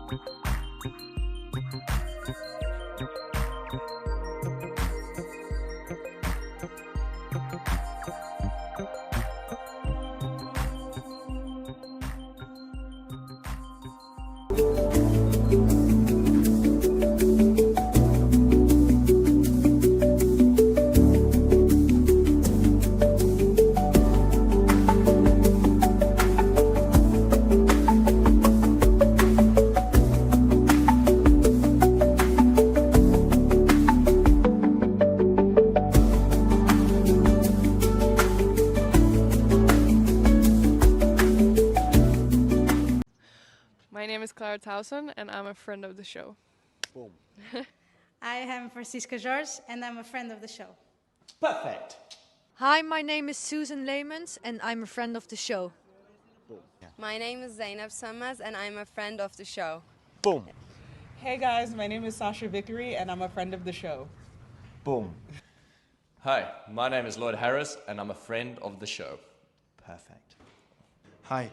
My name is Clara Towson, and I'm a friend of the show. Boom. I am Francisca George, and I'm a friend of the show. Perfect. Hi, my name is Susan Leemans, and I'm a friend of the show. Boom. Yeah. My name is Zainab Sammaz, and I'm a friend of the show. Boom. Hey guys, my name is Sasha Vickery, and I'm a friend of the show. Boom. Hi, my name is Lloyd Harris, and I'm a friend of the show. Perfect. Hi,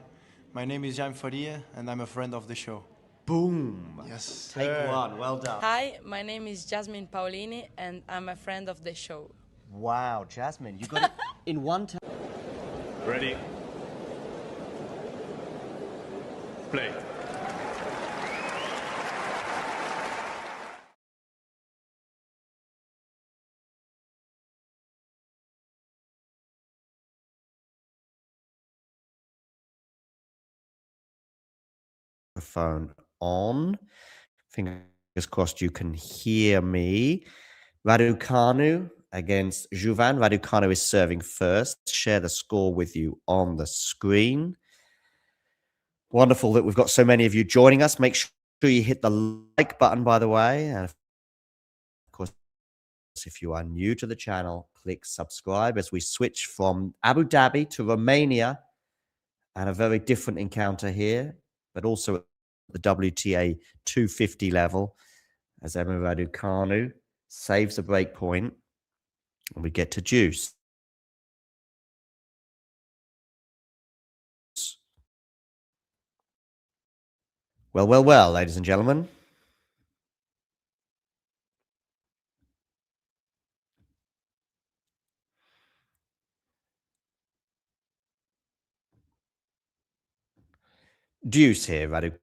my name is Jan Faria, and I'm a friend of the show. Boom. Yes. Take one. Well done. Hi, my name is Jasmine Paolini, and I'm a friend of the show. Wow, Jasmine, you got it in one time. Ready? Play. Phone on. Fingers crossed you can hear me. Raducanu against Juvan. Raducanu is serving first. Share the score with you on the screen. Wonderful that we've got so many of you joining us. Make sure you hit the like button, by the way. And of course, if you are new to the channel, click subscribe as we switch from Abu Dhabi to Romania, and a very different encounter here, but also at the WTA 250 level, as Emma Raducanu saves a break point, and we get to juice. Well, well, well, ladies and gentlemen. Deuce here, Raducanu.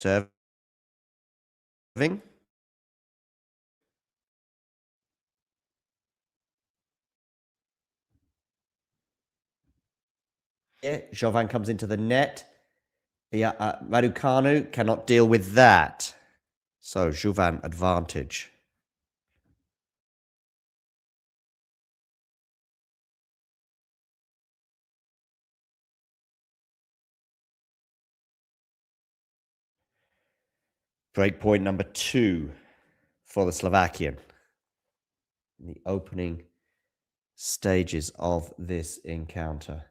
Serving. Yeah, Jovan comes into the net. Yeah, Raducanu cannot deal with that. So, Jovan advantage. Break point number 2 for the Slovakian in the opening stages of this encounter.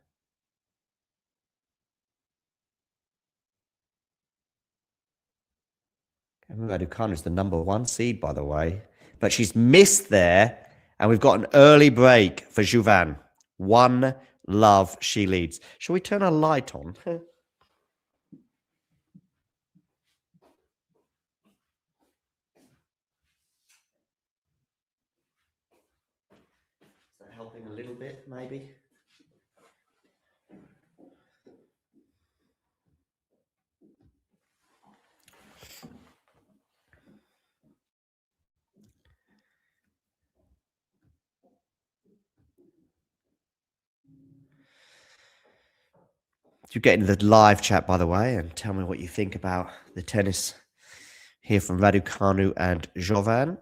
Emma Raducanu is the number 1 seed, by the way, but she's missed there, and we've got an early break for Juvan. 1-love, she leads. Shall we turn our light on? Helping a little bit, maybe. You get into the live chat, by the way, and tell me what you think about the tennis here from Raducanu and Jovan.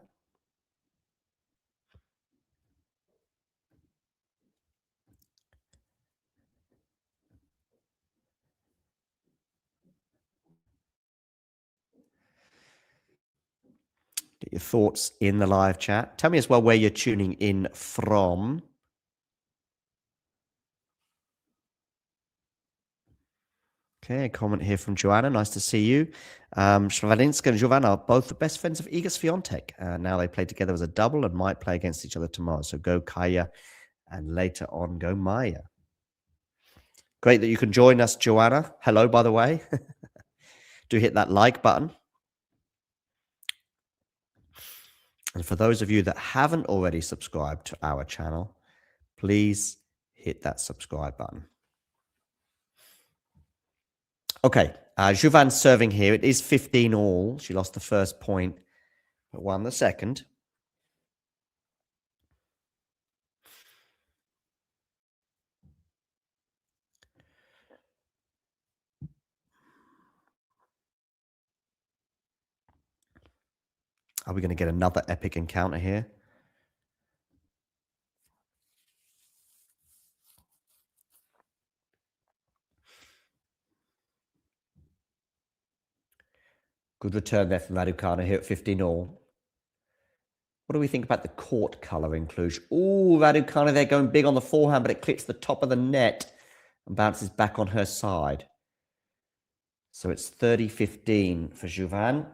Get your thoughts in the live chat. Tell me as well where you're tuning in from. Okay, a comment here from Joanna. Nice to see you. Shvalinska and Jovan are both the best friends of Iga Swiatek. Now they play together as a double and might play against each other tomorrow. So go Kaja and later on go Maya. Great that you can join us, Joanna. Hello, by the way. Do hit that like button. And for those of you that haven't already subscribed to our channel, please hit that subscribe button. Okay, Juvan serving here. It is 15 all. She lost the first point, but won the second. Are we going to get another epic encounter here? Good return there from Raducanu here at 15 all. What do we think about the court colour in Cluj? Ooh, Raducanu there going big on the forehand, but it clips the top of the net and bounces back on her side. So it's 30-15 for Juvan.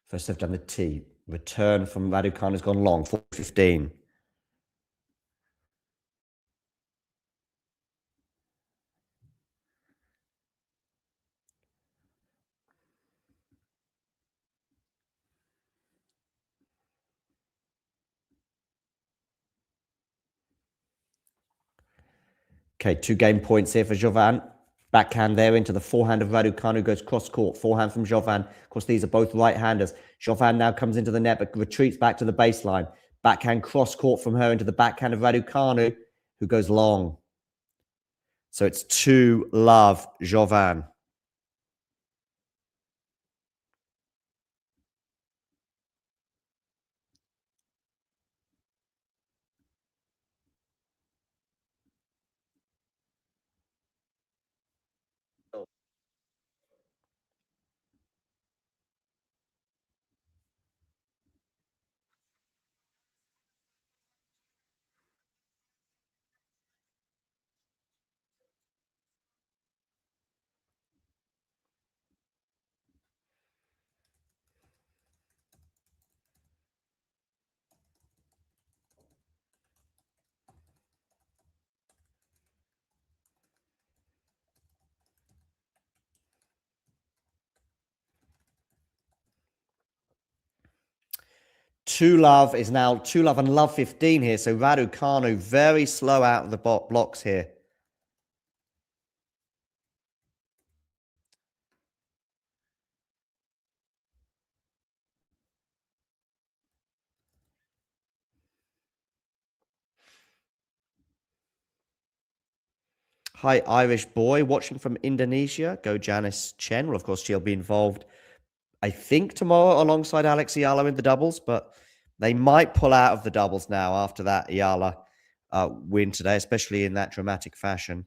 First serve down the tee. Return from Raducanu has gone long, 4-15. Okay, 2 game points here for Jovan. Backhand there into the forehand of Raducanu, goes cross court. Forehand from Jovan. Of course, these are both right-handers. Jovan now comes into the net, but retreats back to the baseline. Backhand cross court from her into the backhand of Raducanu, who goes long. So it's 2-love Jovan. Two love is now 2-love and love 15 here. So Raducanu very slow out of the blocks here. Hi, Irish boy watching from Indonesia. Go Janice Chen. Well, of course, she'll be involved, I think, tomorrow alongside Alex Ayala in the doubles, but they might pull out of the doubles now after that Ayala win today, especially in that dramatic fashion.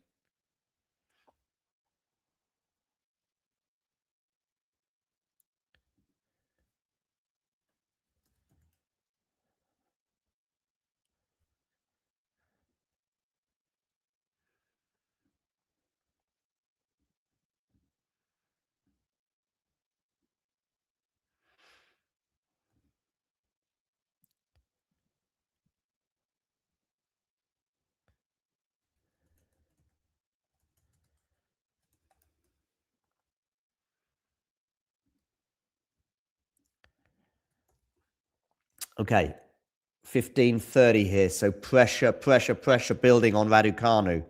Okay, 15-30 here. So pressure building on Raducanu.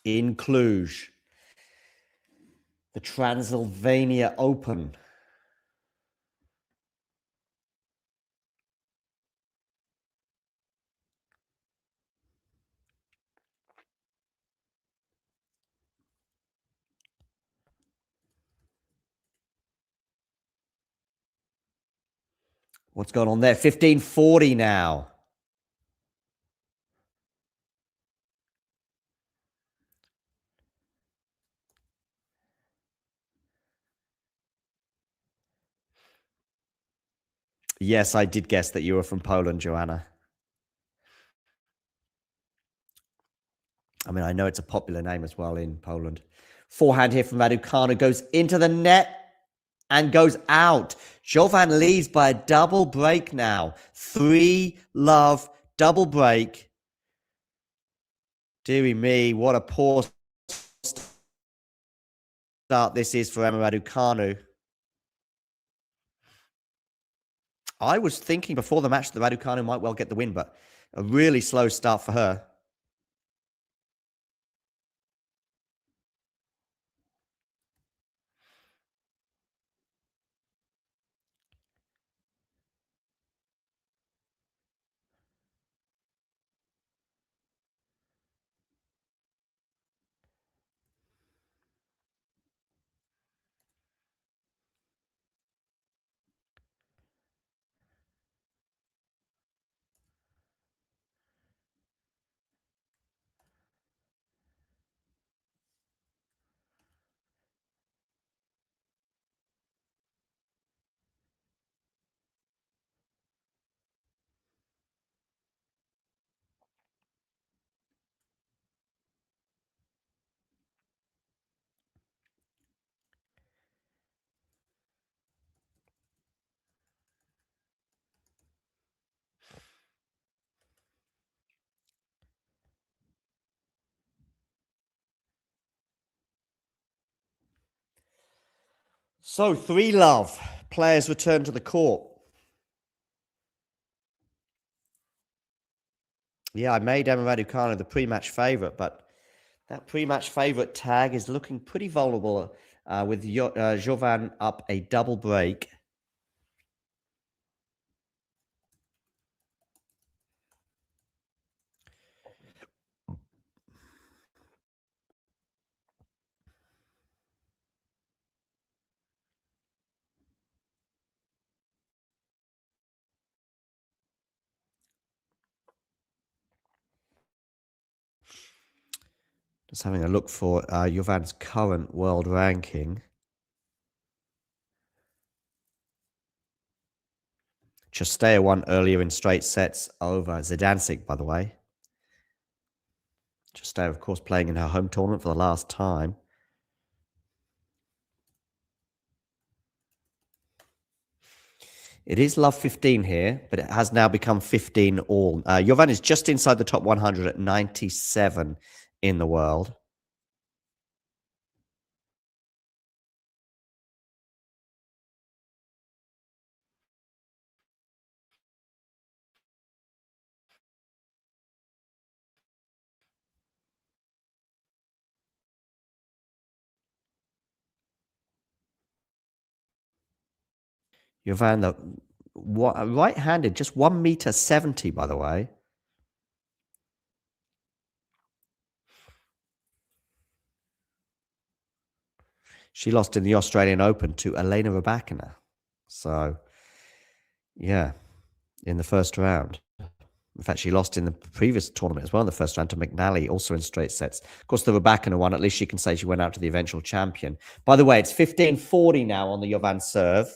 In Cluj, the Transylvania Open. What's going on there? 15-40 now. Yes, I did guess that you were from Poland, Joanna. I mean, I know it's a popular name as well in Poland. Forehand here from Raducanu goes into the net and goes out. Juvan leads by a double break now. 3-love double break. Dearie me, what a poor start this is for Emma Raducanu. I was thinking before the match that Raducanu might well get the win, but a really slow start for her. So, 3-love. Players return to the court. Yeah, I made Emma Raducanu the pre-match favourite, but that pre-match favourite tag is looking pretty vulnerable with Juvan up a double break. Just having a look for Juvan's current world ranking. Chastea won earlier in straight sets over Zidansek, by the way. Chastea, of course, playing in her home tournament for the last time. It is love 15 here, but it has now become 15 all. Juvan is just inside the top 100 at 97 in the world. Juvan, the right-handed, just 1.70 m, by the way. She lost in the Australian Open to Elena Rybakina. So, yeah, in the first round. In fact, she lost in the previous tournament as well in the first round to McNally, also in straight sets. Of course, the Rybakina one, at least she can say she went out to the eventual champion. By the way, it's 15-40 now on the Juvan serve.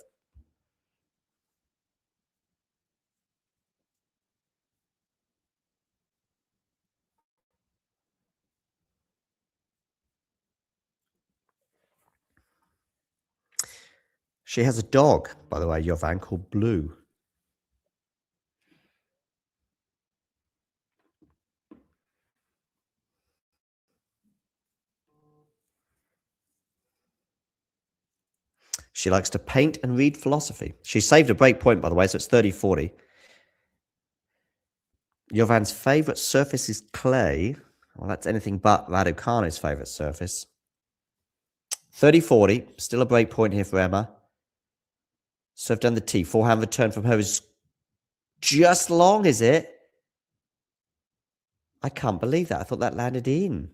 She has a dog, by the way, Juvan, called Blue. She likes to paint and read philosophy. She saved a break point, by the way, so it's 30-40. Juvan's favourite surface is clay. Well, that's anything but Raducanu's favourite surface. 30-40, still a break point here for Emma. Serve down the tee. Forehand return from her is just long, is it? I can't believe that. I thought that landed in.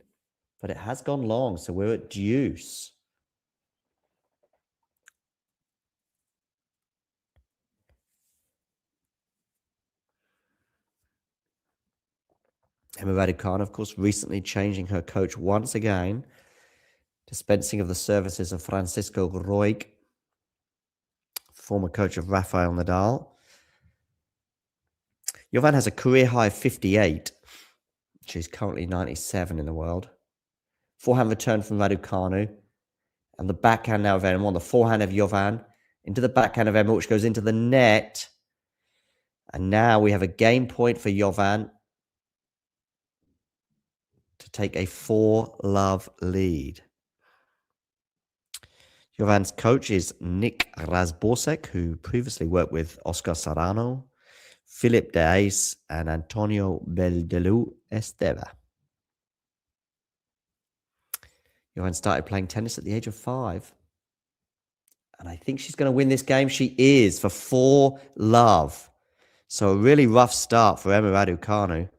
But it has gone long, so we're at deuce. Emma Raducanu, of course, recently changing her coach once again. Dispensing of the services of Francisco Roig, former coach of Rafael Nadal. Jovan has a career high of 58. She's currently 97 in the world. Forehand return from Raducanu. And the backhand now of Emma on the forehand of Jovan into the backhand of Emma, which goes into the net. And now we have a game point for Jovan to take a 4-love lead. Jovan's coach is Nick Razborsek, who previously worked with Oscar Serrano, Philip Deis, and Antonio Beldelu Esteva. Jovan started playing tennis at the age of 5. And I think she's going to win this game. She is for 4-love. So a really rough start for Emma Raducanu.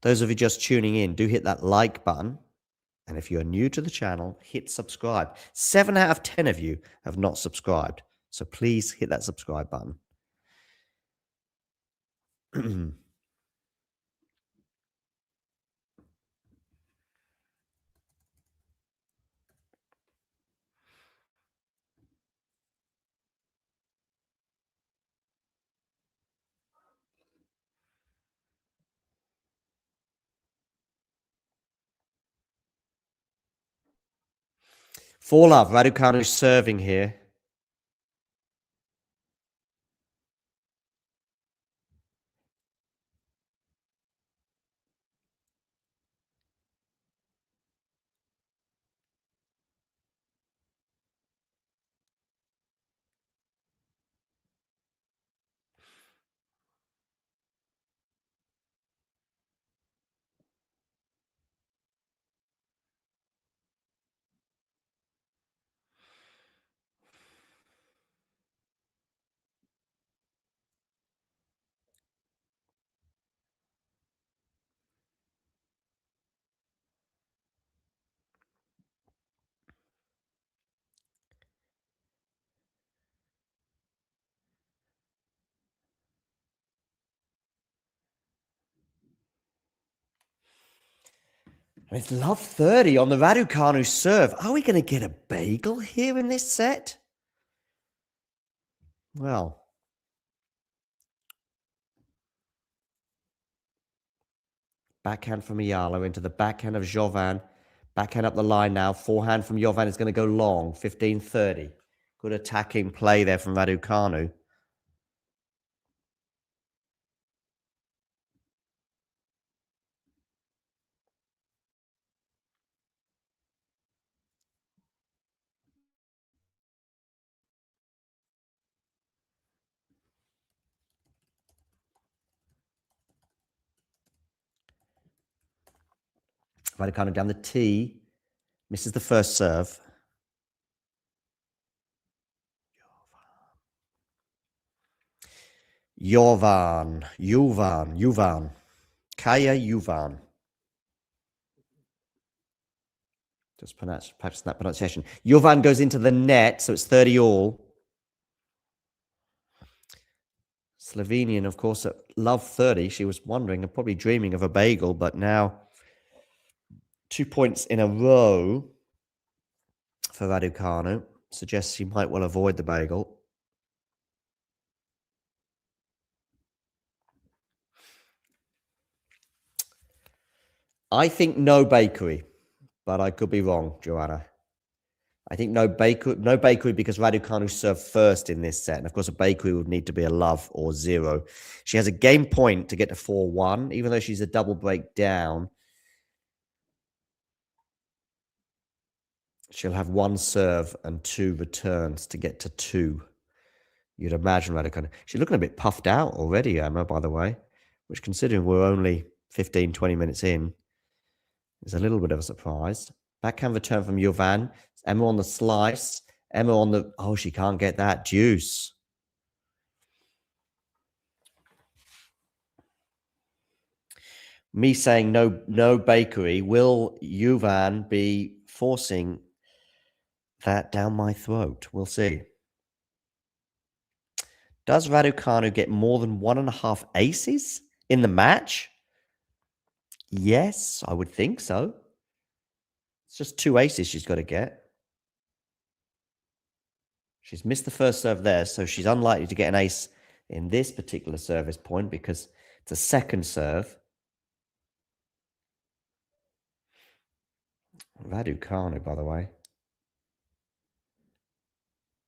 Those of you just tuning in, do hit that like button. And if you're new to the channel, hit subscribe. 7 out of 10 of you have not subscribed. So please hit that subscribe button. For love, Raducanu serving here. It's love 30 on the Raducanu serve. Are we going to get a bagel here in this set? Well, backhand from Ayala into the backhand of Jovan. Backhand up the line now. Forehand from Jovan is going to go long. 15-30. Good attacking play there from Raducanu. Raducanu down the tee. Misses the first serve. Juvan. Kaja Juvan. Just practice that pronunciation. Jovan goes into the net, so it's 30 all. Slovenian, of course, at love 30. She was wondering and probably dreaming of a bagel, but now 2 points in a row for Raducanu. Suggests she might well avoid the bagel. I think no bakery, but I could be wrong, Joanna. I think no bakery because Raducanu served first in this set. And of course, a bakery would need to be a love or 0. She has a game point to get to 4-1, even though she's a double break down. She'll have 1 serve and 2 returns to get to 2. You'd imagine Raducanu. She's looking a bit puffed out already, Emma, by the way, which considering we're only 15, 20 minutes in, is a little bit of a surprise. Backhand return from Jovan. Emma on the slice. Emma on the... Oh, she can't get that. Deuce. Me saying no bakery. Will Jovan be forcing that down my throat? We'll see. Does Raducanu get more than 1.5 aces in the match? Yes, I would think so. It's just 2 aces she's got to get. She's missed the first serve there, so she's unlikely to get an ace in this particular service point because it's a second serve. Raducanu, by the way.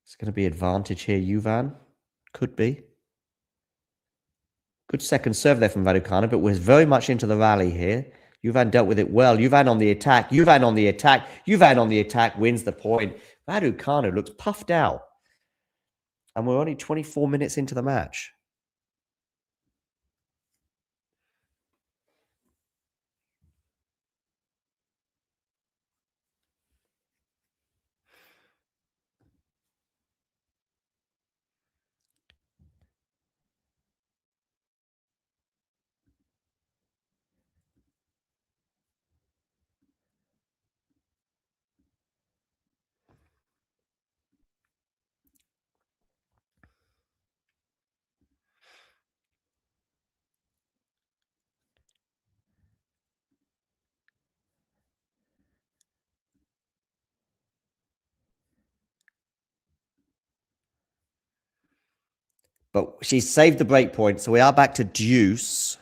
It's going to be advantage here, Juvan. Could be. Good second serve there from Raducanu, but we're very much into the rally here. Juvan dealt with it well. Juvan on the attack. Juvan on the attack. Juvan on the attack wins the point. Raducanu looks puffed out. And we're only 24 minutes into the match. But she's saved the break point, so we are back to deuce.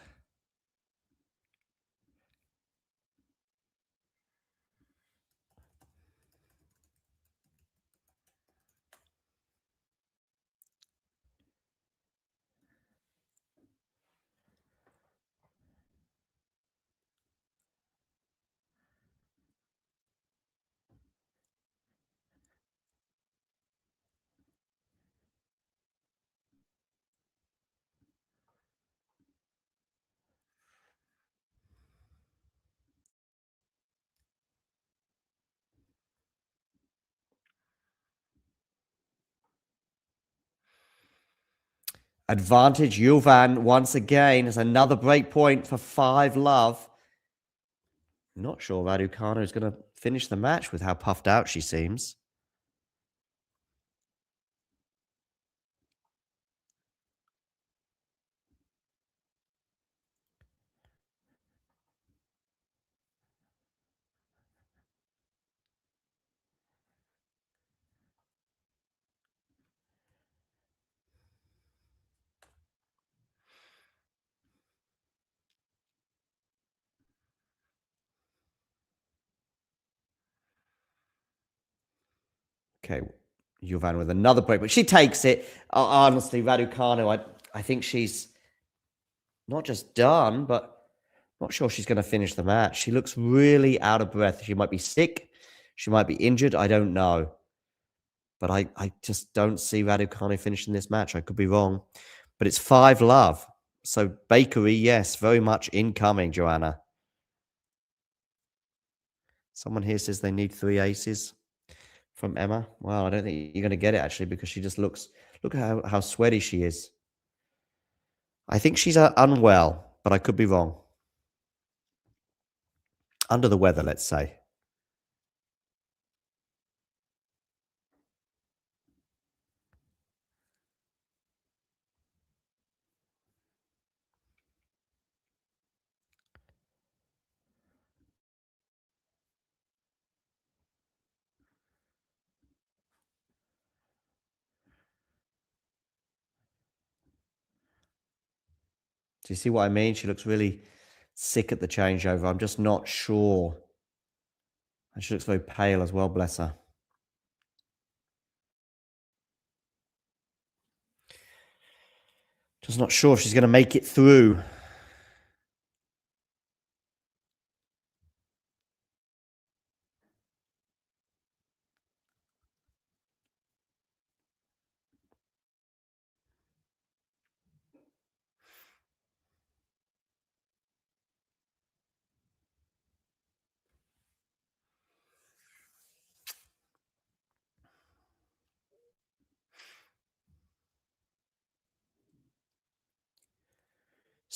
Advantage, Juvan once again as another break point for 5-love. Not sure Raducanu is going to finish the match with how puffed out she seems. Okay, Juvan with another break, but she takes it. Honestly, Raducanu, I think she's not just done, but not sure she's going to finish the match. She looks really out of breath. She might be sick. She might be injured. I don't know. But I just don't see Raducanu finishing this match. I could be wrong. But it's 5-love. So bakery, yes, very much incoming, Joanna. Someone here says they need 3 aces from Emma. Well, I don't think you're going to get it, actually, because she just looks... Look at how sweaty she is. I think she's unwell, but I could be wrong. Under the weather, let's say. Do you see what I mean? She looks really sick at the changeover. I'm just not sure. And she looks very pale as well, bless her. Just not sure if she's going to make it through.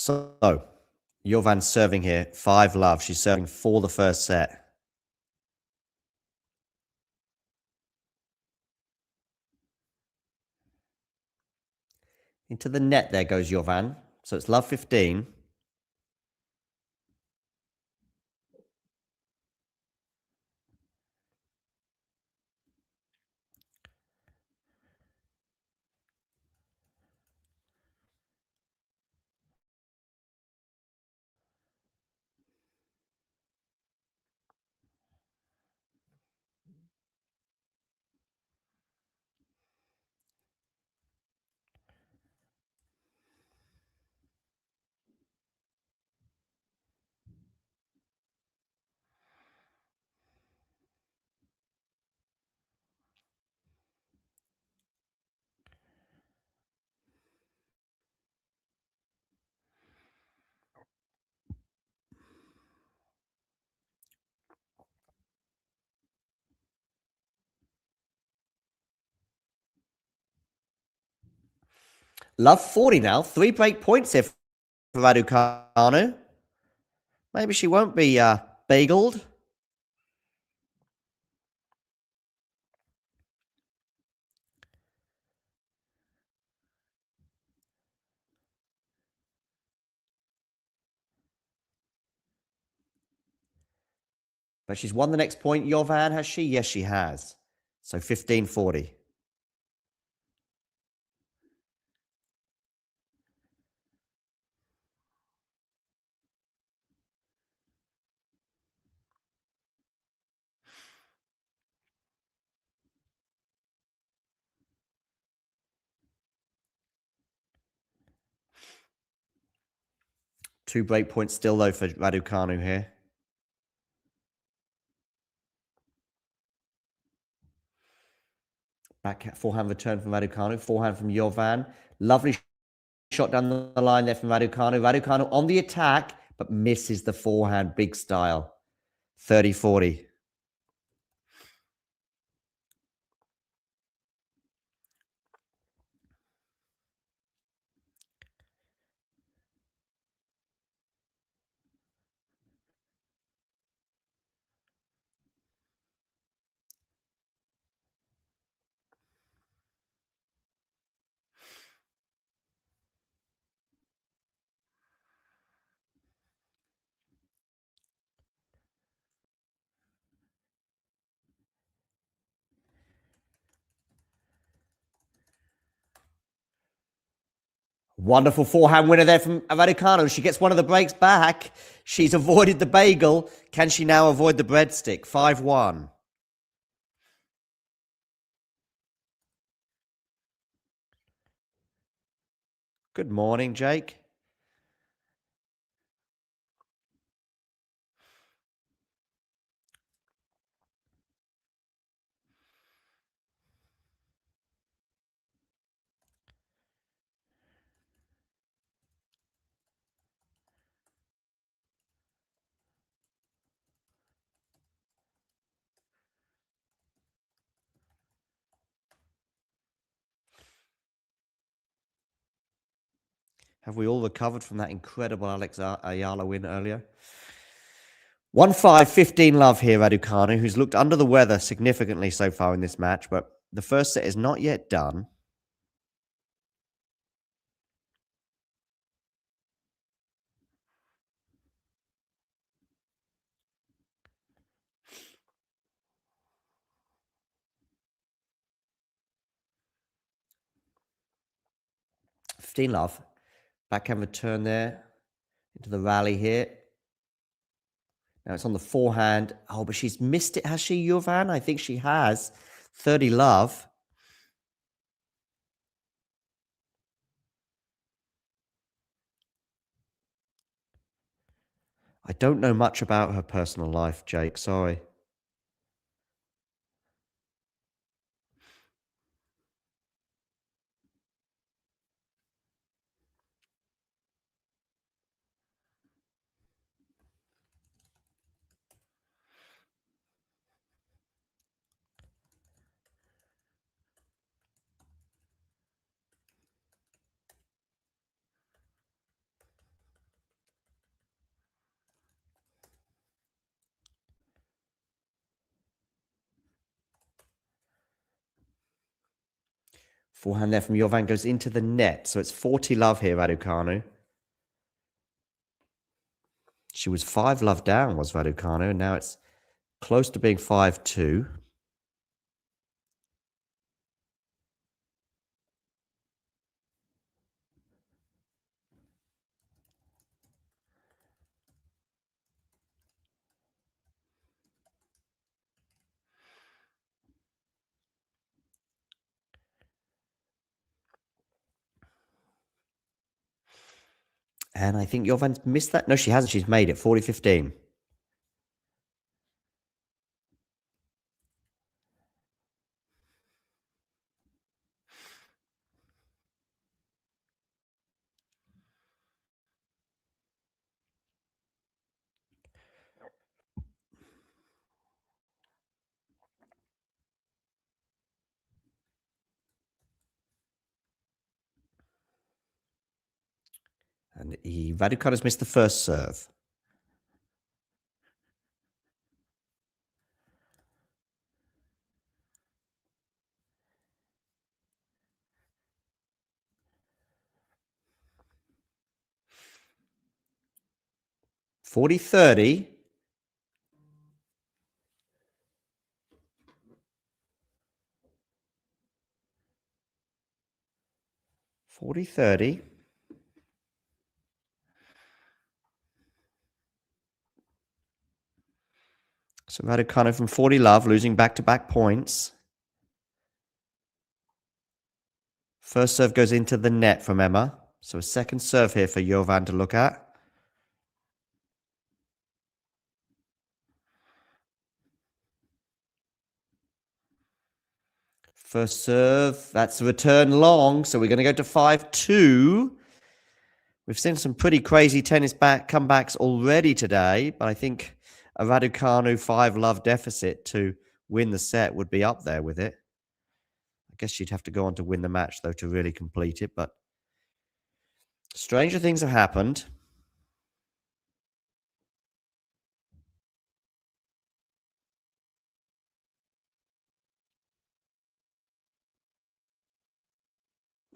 So, Jovan's serving here, 5-love. She's serving for the first set. Into the net there goes Jovan. So it's love 15. Love 40 now. 3 break points here for Raducanu. Maybe she won't be bageled. But she's won the next point, Jovan, has she? Yes, she has. So 15-40. Two break points still, though, for Raducanu here. Back forehand return from Raducanu. Forehand from Jovan. Lovely shot down the line there from Raducanu. Raducanu on the attack, but misses the forehand. Big style. 30-40. Wonderful forehand winner there from Raducanu. She gets one of the breaks back. She's avoided the bagel. Can she now avoid the breadstick? 5-1. Good morning, Jake. Have we all recovered from that incredible Alex Ayala win earlier? 1-5, 15 love here, Raducanu, who's looked under the weather significantly so far in this match, but the first set is not yet done. Love. Backhand return there into the rally here. Now it's on the forehand. Oh, but she's missed it, has she, Jovan? I think she has. 30 love. I don't know much about her personal life, Jake. Sorry. Forehand there from Jovan goes into the net. So it's 40 love here, Raducanu. She was 5 love down, was Raducanu, and now it's close to being 5-2. And I think Jovan's missed that. No, she hasn't. She's made it. 40-15. And Raducanu's missed the first serve. (40-30). So Raducanu from 40 love, losing back-to-back points. First serve goes into the net from Emma. So a second serve here for Juvan to look at. First serve, that's a return long. So we're going to go to 5-2. We've seen some pretty crazy tennis comebacks already today, but I think a Raducanu 5-love deficit to win the set would be up there with it. I guess she'd have to go on to win the match, though, to really complete it, but stranger things have happened.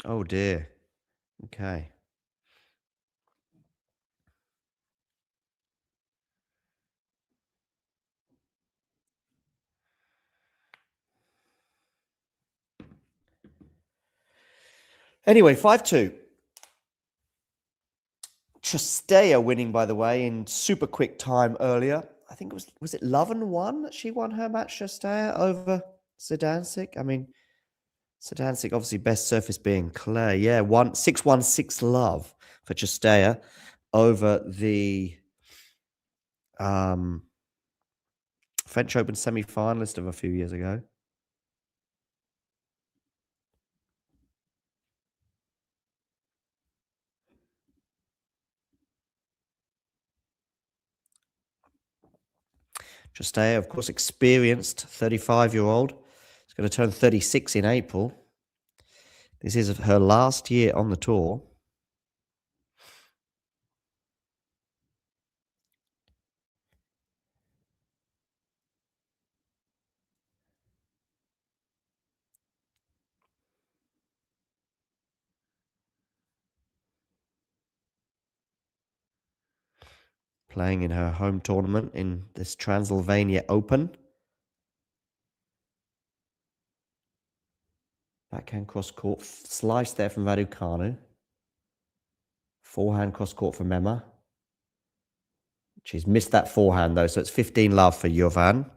Oh, dear. Okay. Anyway, 5-2. Chastea winning, by the way, in super quick time earlier. I think it was it Love and 1 that she won her match, Chastea, over Zidansek? I mean, Zidansek obviously best surface being clay. Yeah, 6-1-6 love for Chastea over the French Open semi-finalist of a few years ago. Chastea, of course, experienced 35-year-old. She's going to turn 36 in April. This is her last year on the tour. Playing in her home tournament in this Transylvania Open. Backhand cross court, slice there from Raducanu. Forehand cross court from Emma. She's missed that forehand though, so it's 15 love for Juvan.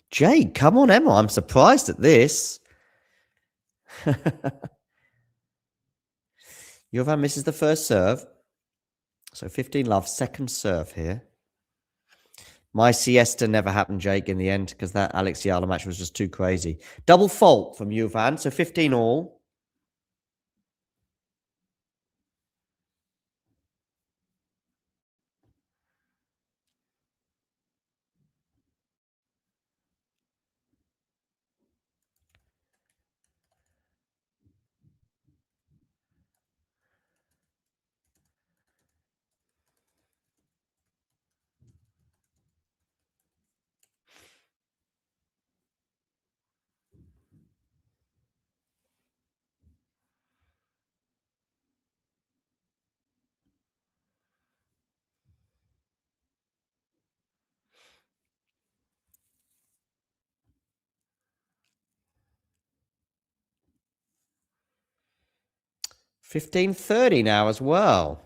Jade, come on, Emma. I'm surprised at this. Juvan misses the first serve. So 15 love, second serve here. My siesta never happened, Jake, in the end, because that Alex Yala match was just too crazy. Double fault from Juvan, so 15 all. $15.30 now as well.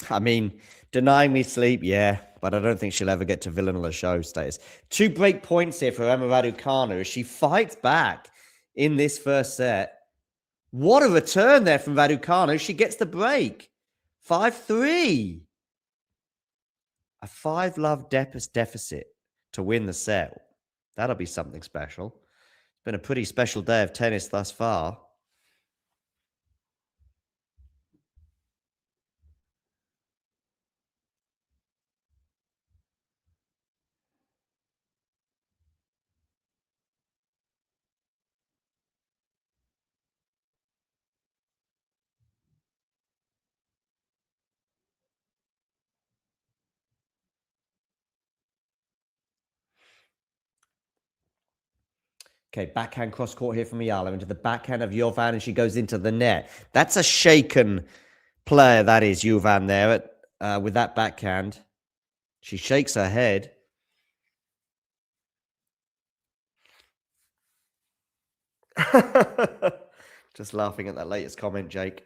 I mean, denying me sleep, yeah. but I don't think she'll ever get to villain of the show status. 2 break points here for Emma Raducanu as she fights back in this first set. What a return there from Raducanu. She gets the break. 5-3. A 5-love deficit to win the set. That'll be something special. It's been a pretty special day of tennis thus far. Okay, backhand cross court here from Ayala into the backhand of Jovan, and she goes into the net. That's a shaken player, that is, Jovan there with that backhand. She shakes her head. Just laughing at that latest comment, Jake.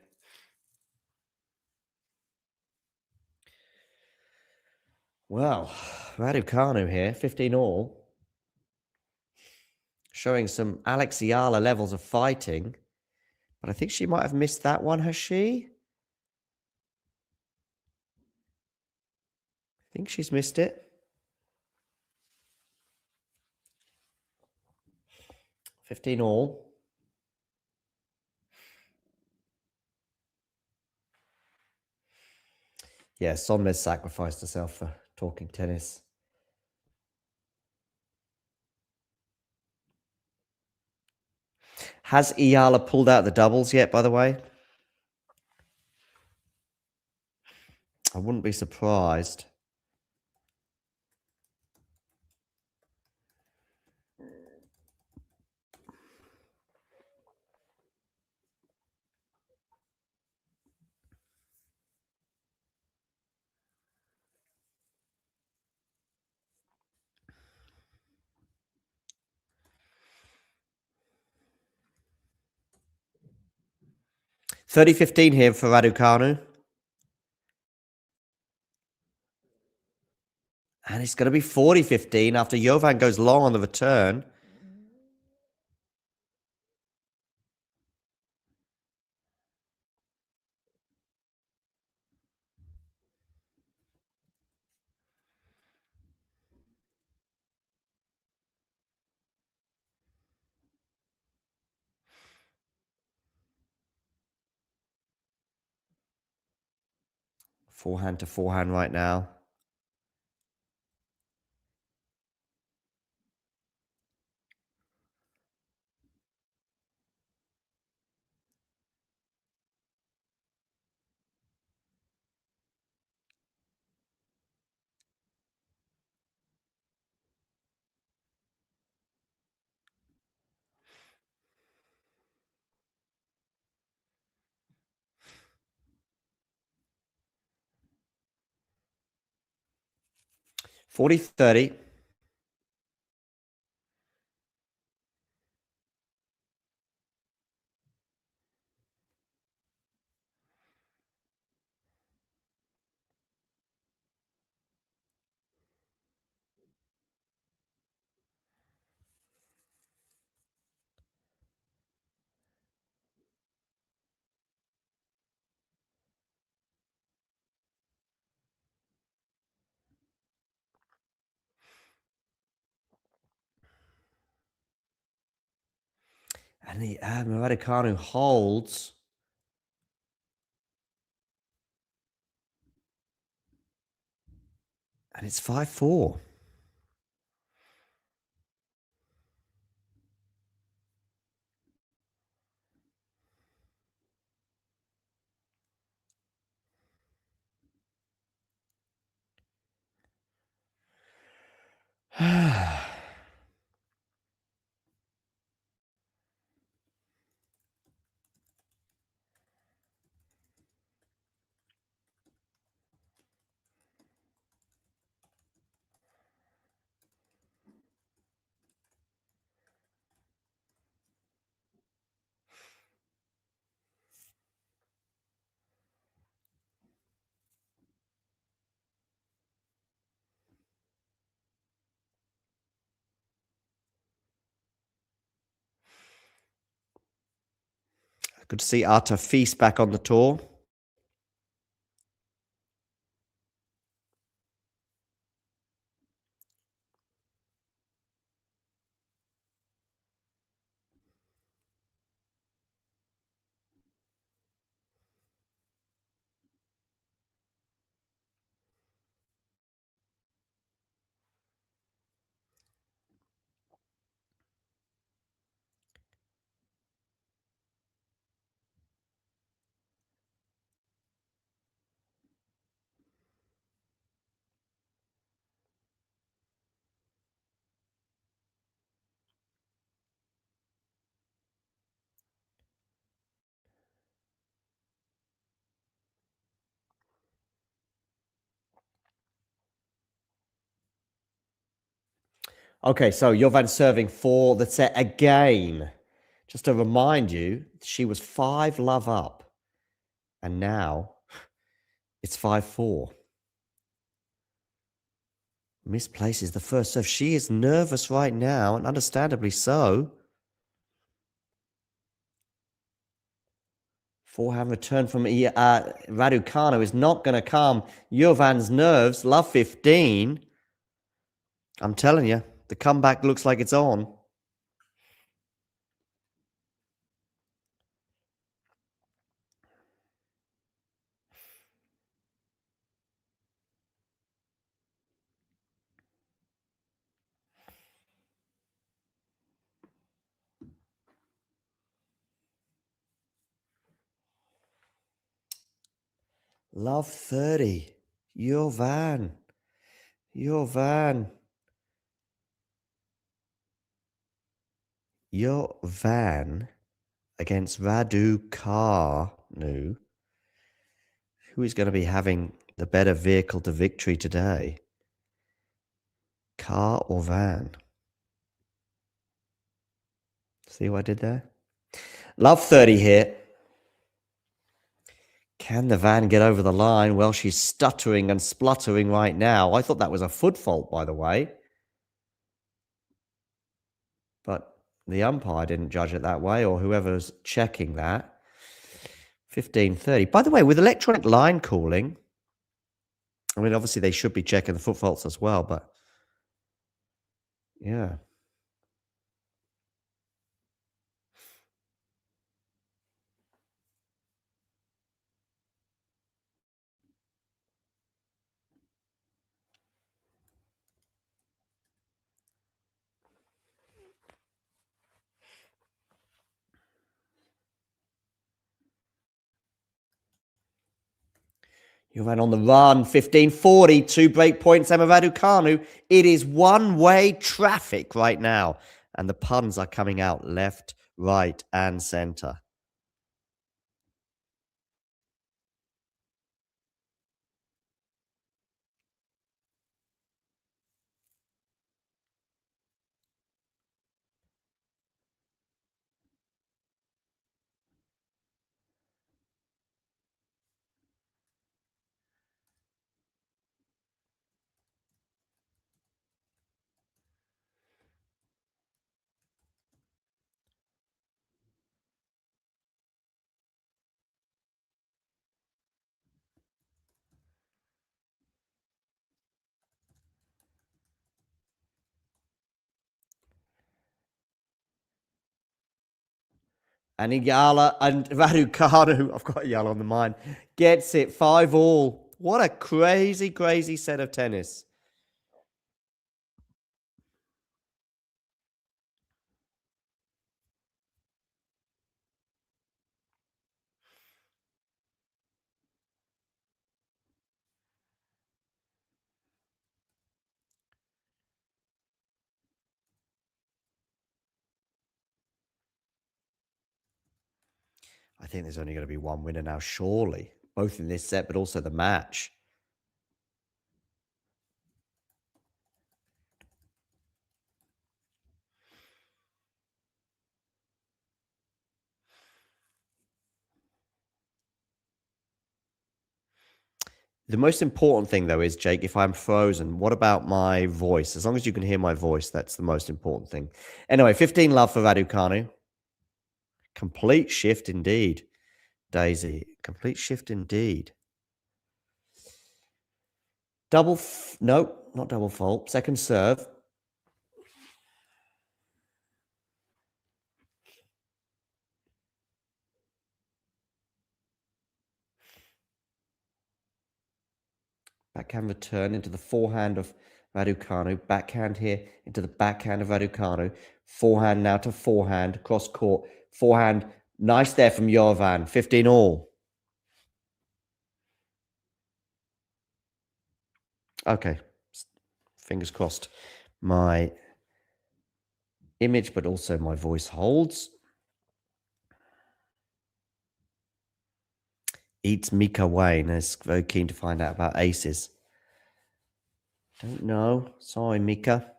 Well, Raducanu here, 15 all. Showing some Alex Ayala levels of fighting. But I think she might have missed that one, has she? I think she's missed it. 15 all. Yeah, Somnes sacrificed herself for talking tennis. Has Ayala pulled out the doubles yet, by the way? I wouldn't be surprised. $30-15 here for Raducanu. And it's going to be 40-15 after Jovan goes long on the return. Forehand to forehand right now. $40-30. And the Raducanu holds. And it's 5-4. Good to see Arta Feast back on the tour. Okay, so Jovan serving for the set again. Just to remind you, she was 5-love up. And now it's 5-4. Misplaces the first serve. She is nervous right now, and understandably so. Forehand return from Raducanu is not going to calm Jovan's nerves. Love 15. I'm telling you, the comeback looks like it's on. Love 30. Jovan. Jovan against Raducanu. Who is going to be having the better vehicle to victory today? Car or van? See what I did there? Love 30 here. Can the van get over the line? Well, she's stuttering and spluttering right now. I thought that was a foot fault, by the way. But the umpire didn't judge it that way, or whoever's checking that. 15-30. By the way, with electronic line calling, I mean, obviously they should be checking the foot faults as well, but yeah. Jovan on the run, 15-40, 2 break points, Emma Raducanu. It is one-way traffic right now, and the puns are coming out left, right, and center. And Igala and Raducanu, I've got Igala on the mind, gets it 5-all. What a crazy, crazy set of tennis. I think there's only going to be one winner now, surely. Both in this set, but also the match. The most important thing, though, is, Jake, if I'm frozen, what about my voice? As long as you can hear my voice, that's the most important thing. Anyway, 15 love for Raducanu. Complete shift indeed, Daisy. Complete shift indeed. No, not double fault. Second serve. Backhand return into the forehand of Raducanu. Backhand here into the backhand of Raducanu. Forehand now to forehand. Cross court. Forehand. Nice there from Jovan. 15 all. Okay. Fingers crossed. My image, but also my voice holds. Eats Mika Wayne is very keen to find out about aces. Don't know. Sorry, Mika.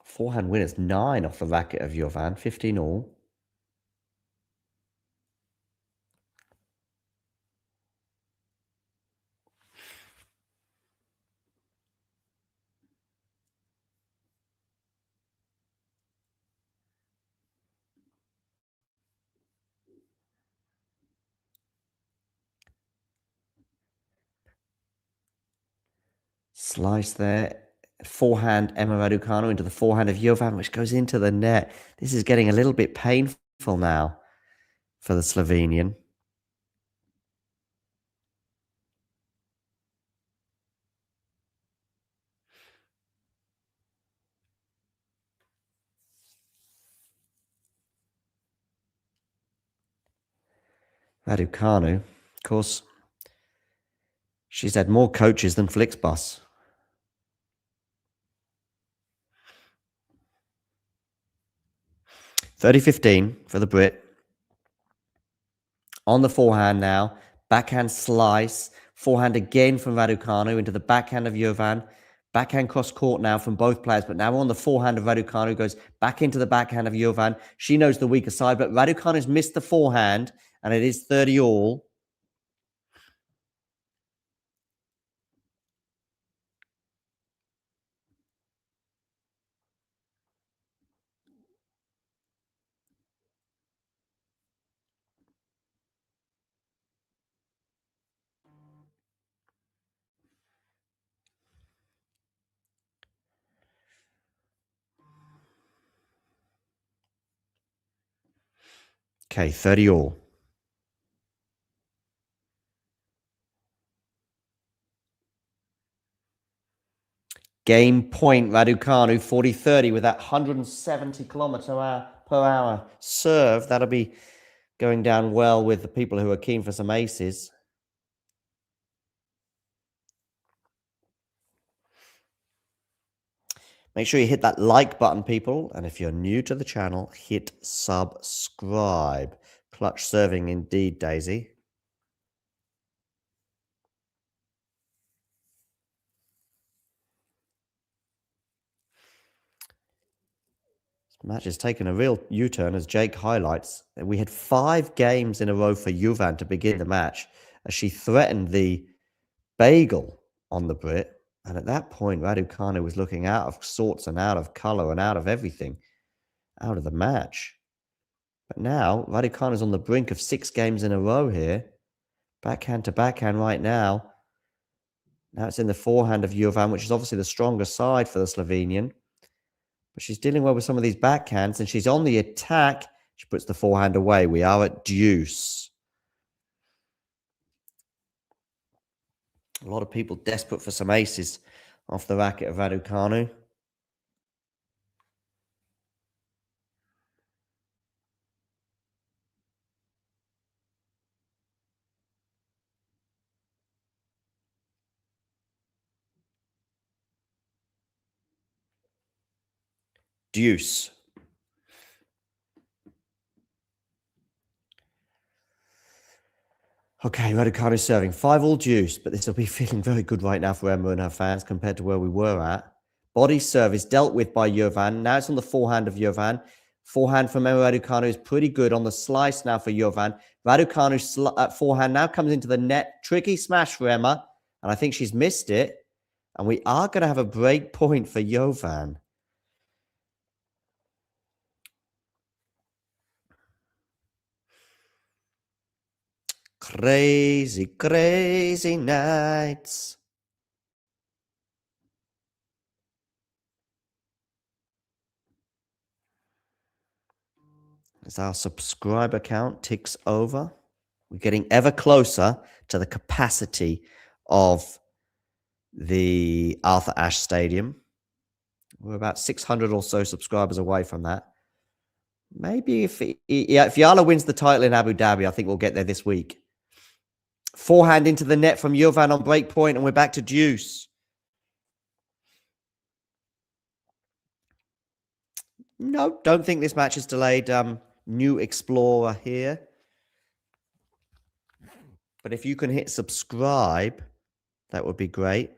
Forehand winners 9 off the racket of Jovan. 15 all. Slice there. Forehand Emma Raducanu into the forehand of Jovan, which goes into the net. This is getting a little bit painful now for the Slovenian. Raducanu, of course, she's had more coaches than Flixbus. $30-15 for the Brit. On the forehand now. Backhand slice. Forehand again from Raducanu into the backhand of Jovan. Backhand cross court now from both players, but now on the forehand of Raducanu, goes back into the backhand of Jovan. She knows the weaker side, but Raducanu's missed the forehand, and it is 30 all. Okay, 30 all. Game point, Raducanu, 40-30 with that 170 kilometer per hour serve. That'll be going down well with the people who are keen for some aces. Make sure you hit that like button, people. And if you're new to the channel, hit subscribe. Clutch serving indeed, Daisy. This match has taken a real U-turn, as Jake highlights. We had 5 games in a row for Juvan to begin the match, as she threatened the bagel on the Brit. And at that point, Raducanu was looking out of sorts and out of colour and out of everything, out of the match. But now, Raducanu's on the brink of 6 games in a row here. Backhand to backhand right now. Now it's in the forehand of Jovan, which is obviously the stronger side for the Slovenian. But she's dealing well with some of these backhands, and she's on the attack. She puts the forehand away. We are at deuce. A lot of people desperate for some aces off the racket of Raducanu. Deuce. Okay, Raducanu serving 5 all deuce, but this will be feeling very good right now for Emma and her fans compared to where we were at. Body serve is dealt with by Jovan. Now it's on the forehand of Jovan. Forehand from Emma Raducanu is pretty good on the slice now for Jovan. Raducanu's forehand now comes into the net. Tricky smash for Emma, and I think she's missed it. And we are going to have a break point for Jovan. Crazy, crazy nights. As our subscriber count ticks over, we're getting ever closer to the capacity of the Arthur Ashe Stadium. We're about 600 or so subscribers away from that. Maybe if Yala wins the title in Abu Dhabi, I think we'll get there this week. Forehand into the net from Juvan on break point, and we're back to deuce. No, don't think this match is delayed. New Explorer here. But if you can hit subscribe, that would be great.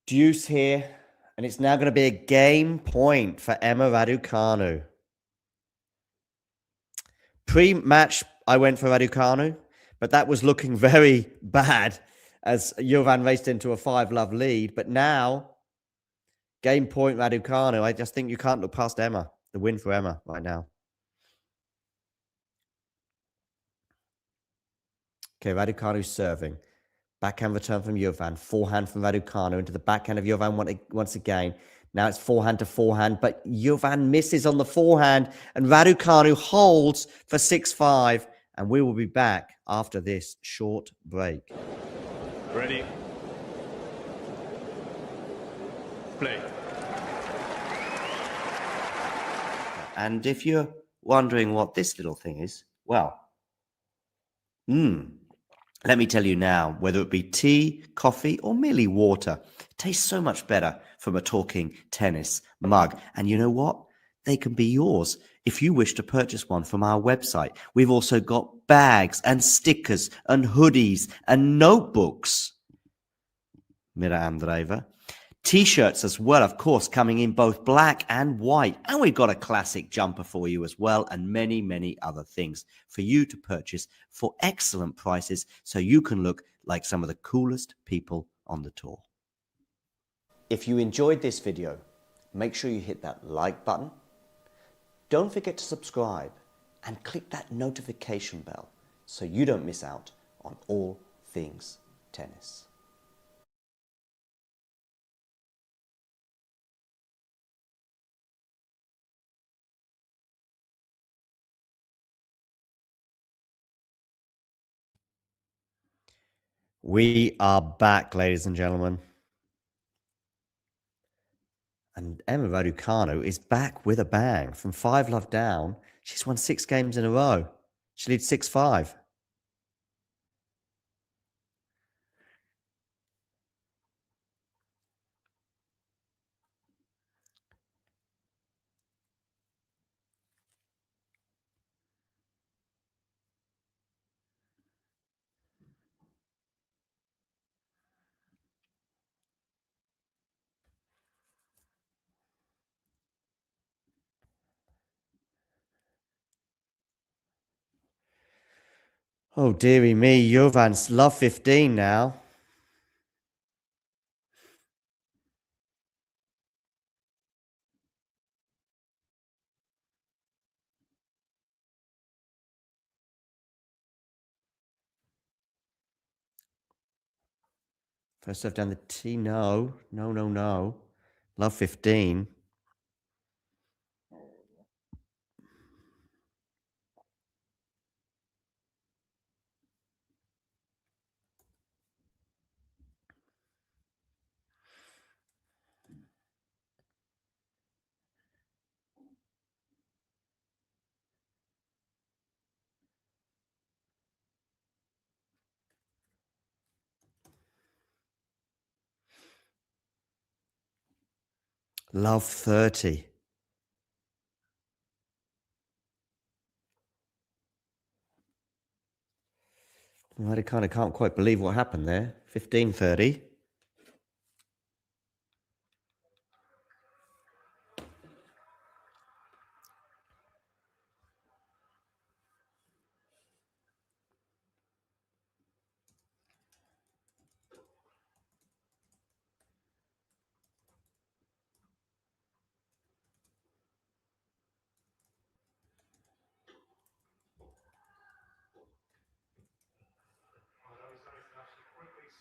Deuce here, and it's now going to be a game point for Emma Raducanu. Pre-match, I went for Raducanu, but that was looking very bad as Juvan raced into a 5-love lead. But now, game point Raducanu. I just think you can't look past Emma. The win for Emma right now. Okay, Raducanu serving. Backhand return from Juvan. Forehand from Raducanu into the backhand of Juvan once again. Now it's forehand to forehand, but Juvan misses on the forehand, and Raducanu holds for 6-5. And we will be back after this short break. Ready. Play. And if you're wondering what this little thing is, well, let me tell you now, whether it be tea, coffee, or merely water, it tastes so much better from a talking tennis mug. And you know what? They can be yours if you wish to purchase one from our website. We've also got bags and stickers and hoodies and notebooks. Mira Andreeva. T-shirts as well, of course, coming in both black and white. And we've got a classic jumper for you as well, and many, many other things for you to purchase for excellent prices so you can look like some of the coolest people on the tour. If you enjoyed this video, make sure you hit that like button. Don't forget to subscribe and click that notification bell so you don't miss out on all things tennis. We are back, ladies and gentlemen. And Emma Raducanu is back with a bang. From 5-love down, she's won 6 games in a row. She leads 6-5. Oh, dearie me, Juvan's love 15 now. First serve down the tee, no. No. Love 15. Love 30. I kind of can't quite believe what happened there. 15-30.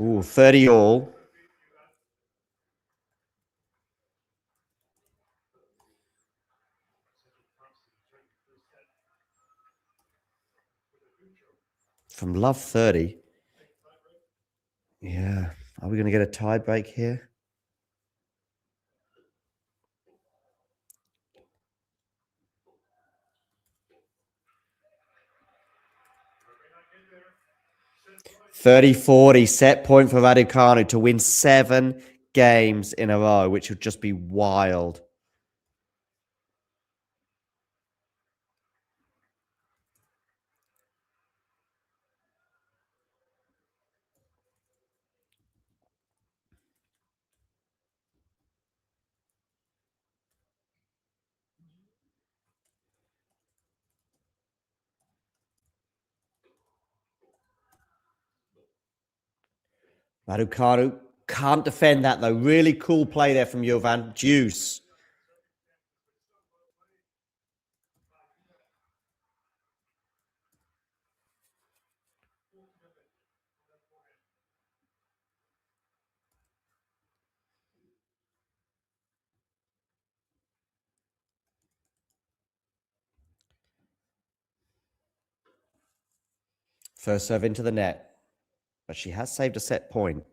Ooh, 30 all. From love 30. Yeah. Are we going to get a tie break here? (30-40) set point for Raducanu to win 7 games in a row, which would just be wild. Raducanu can't defend that, though. Really cool play there from Juvan. Juice. First serve into the net. But she has saved a set point.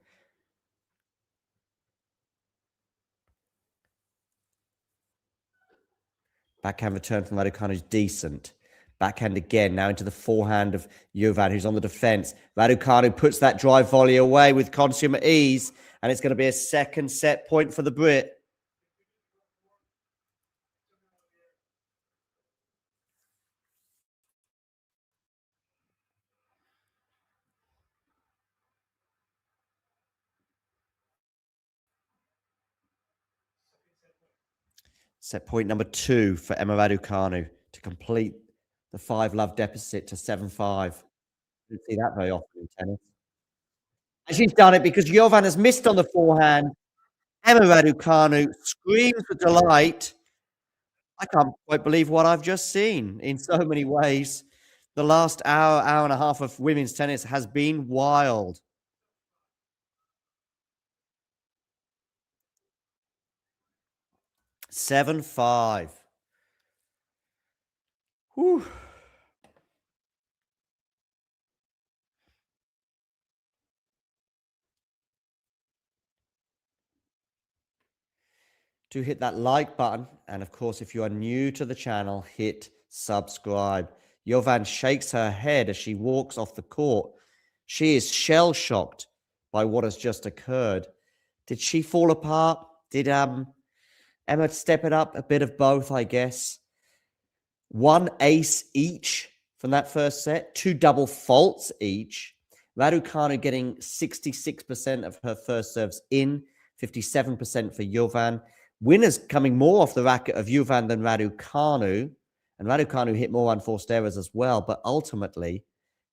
Backhand return from Raducanu is decent. Backhand again, now into the forehand of Juvan, who's on the defense. Raducanu puts that drive volley away with consummate ease, and it's going to be a second set point for the Brit. Set point number 2 for Emma Raducanu to complete the 5-love deficit to 7-5. Don't see that very often in tennis. And she's done it because Juvan has missed on the forehand. Emma Raducanu screams with delight. I can't quite believe what I've just seen in so many ways. The last hour, hour and a half of women's tennis has been wild. Seven, 5. Whew. Do hit that like button. And of course, if you are new to the channel, hit subscribe. Juvan shakes her head as she walks off the court. She is shell-shocked by what has just occurred. Did she fall apart? Did Emma step it up? A bit of both, I guess. 1 ace each from that first set, 2 double faults each. Raducanu getting 66% of her first serves in, 57% for Juvan. Winners coming more off the racket of Juvan than Raducanu. And Raducanu hit more unforced errors as well. But ultimately,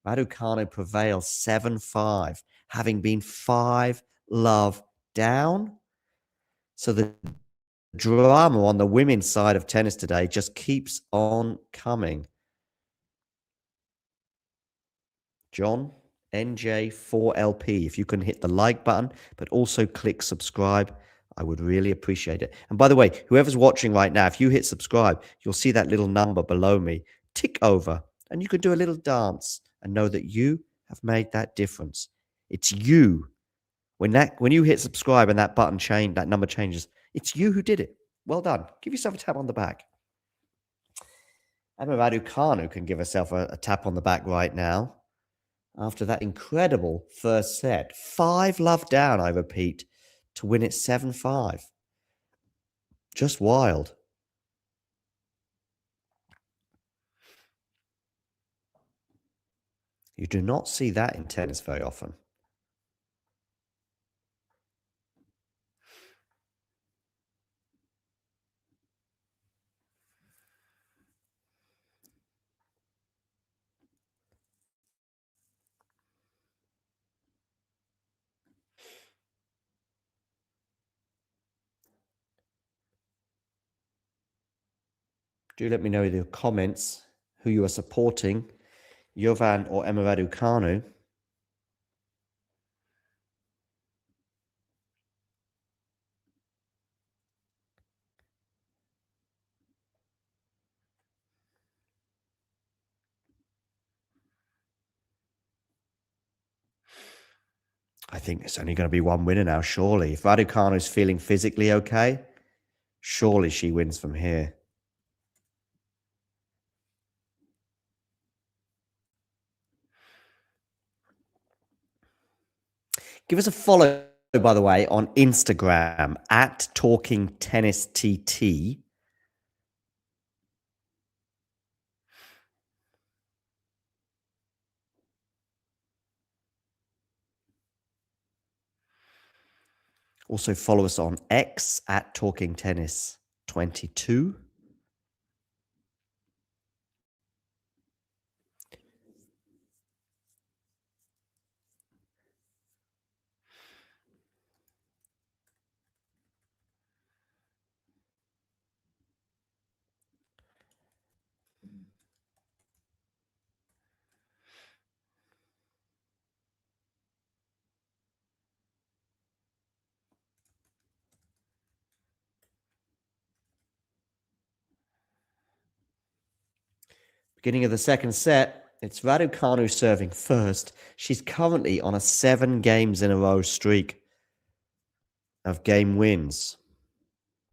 Raducanu prevails 7-5, having been 5-love down. So the drama on the women's side of tennis today just keeps on coming. John, NJ4LP, if you can hit the like button, but also click subscribe, I would really appreciate it. And by the way, whoever's watching right now, if you hit subscribe, you'll see that little number below me tick over, and you can do a little dance and know that you have made that difference. It's you. When you hit subscribe and that button change, that number changes, it's you who did it. Well done. Give yourself a tap on the back. Emma Raducanu can give herself a tap on the back right now after that incredible first set. 5-love down, I repeat, to win it 7-5. Just wild. You do not see that in tennis very often. Do let me know in the comments who you are supporting, Juvan or Emma Raducanu. I think there's only going to be one winner now, surely. If Raducanu's feeling physically okay, surely she wins from here. Give us a follow, by the way, on Instagram at Talking Tennis TT. Also follow us on X at Talking Tennis 22. Beginning of the second set, it's Raducanu serving first. She's currently on a 7 games in a row streak of game wins.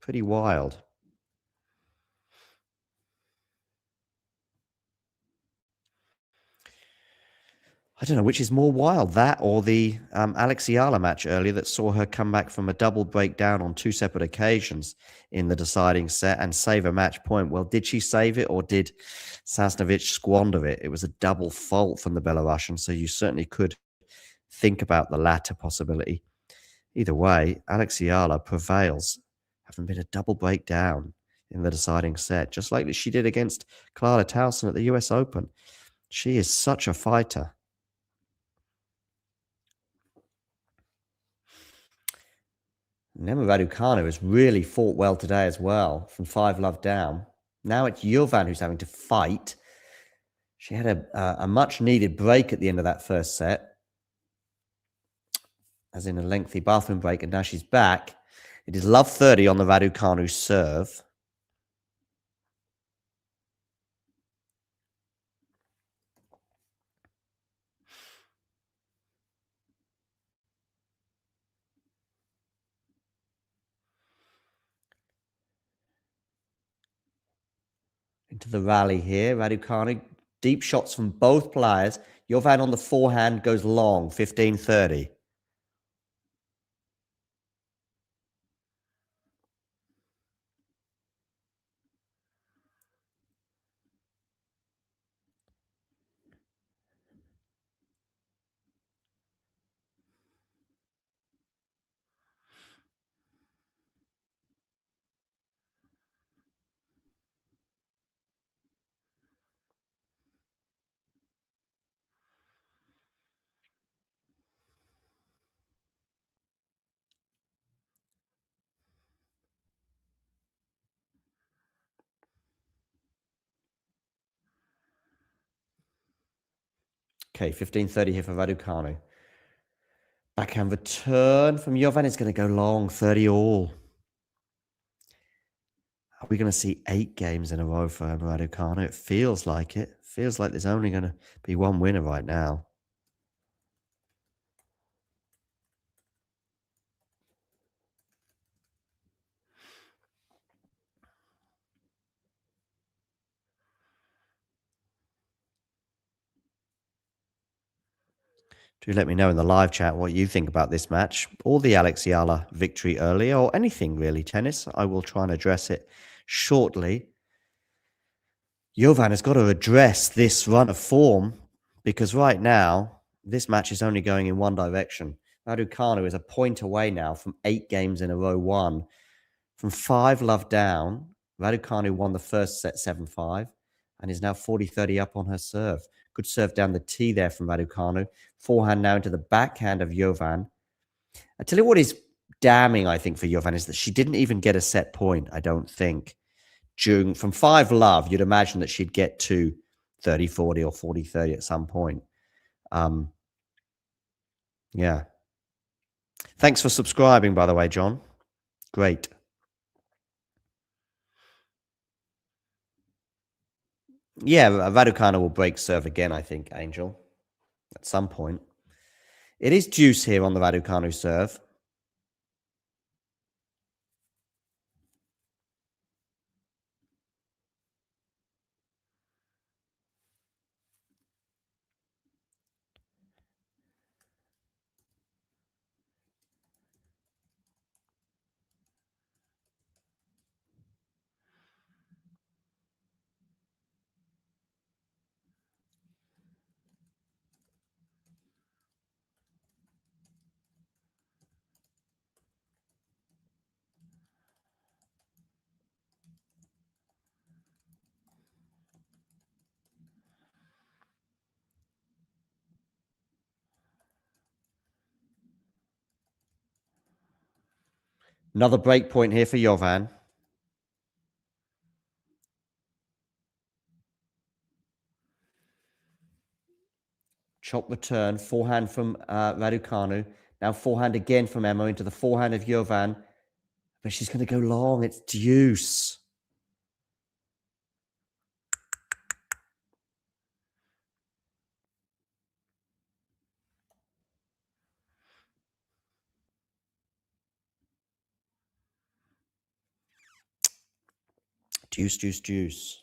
Pretty wild. I don't know which is more wild, that or the Alexiala match earlier that saw her come back from a double breakdown on 2 separate occasions in the deciding set and save a match point. Well, did she save it or did Sasnovich squander it? It was a double fault from the Belarusian, so you certainly could think about the latter possibility. Either way, Alexiala prevails, having been a double breakdown in the deciding set, just like she did against Clara Towson at the US Open. She is such a fighter. Emma Raducanu has really fought well today as well, from 5-love down. Now it's Juvan who's having to fight. She had a much-needed break at the end of that first set, as in a lengthy bathroom break, and now she's back. It is love 30 on the Raducanu serve. Into the rally here, Raducanu. Deep shots from both players. Juvan on the forehand goes long, 15-30. Okay, 15-30 here for Raducanu. Backhand return from Juvan is going to go long, 30 all. Are we going to see 8 games in a row for Emma Raducanu? It feels like it. Feels like there's only going to be one winner right now. Do let me know in the live chat what you think about this match, or the Alexiala victory earlier, or anything really, tennis. I will try and address it shortly. Juvan has got to address this run of form, because right now, this match is only going in one direction. Raducanu is a point away now from 8 games in a row won. From 5-love down, Raducanu won the first set 7-5 and is now 40-30 up on her serve. Good serve down the tee there from Raducanu. Forehand now into the backhand of Juvan. I tell you what is damning, I think, for Juvan is that she didn't even get a set point, I don't think. From 5-love, you'd imagine that she'd get to 30-40 or 40-30 at some point. Yeah. Thanks for subscribing, by the way, John. Great. Yeah, Raducanu will break serve again, I think, Angel, at some point. It is juice here on the Raducanu serve. Another break point here for Jovan. Chop return, forehand from Raducanu. Now forehand again from Emma into the forehand of Jovan. But she's going to go long. It's deuce. Deuce, deuce, deuce.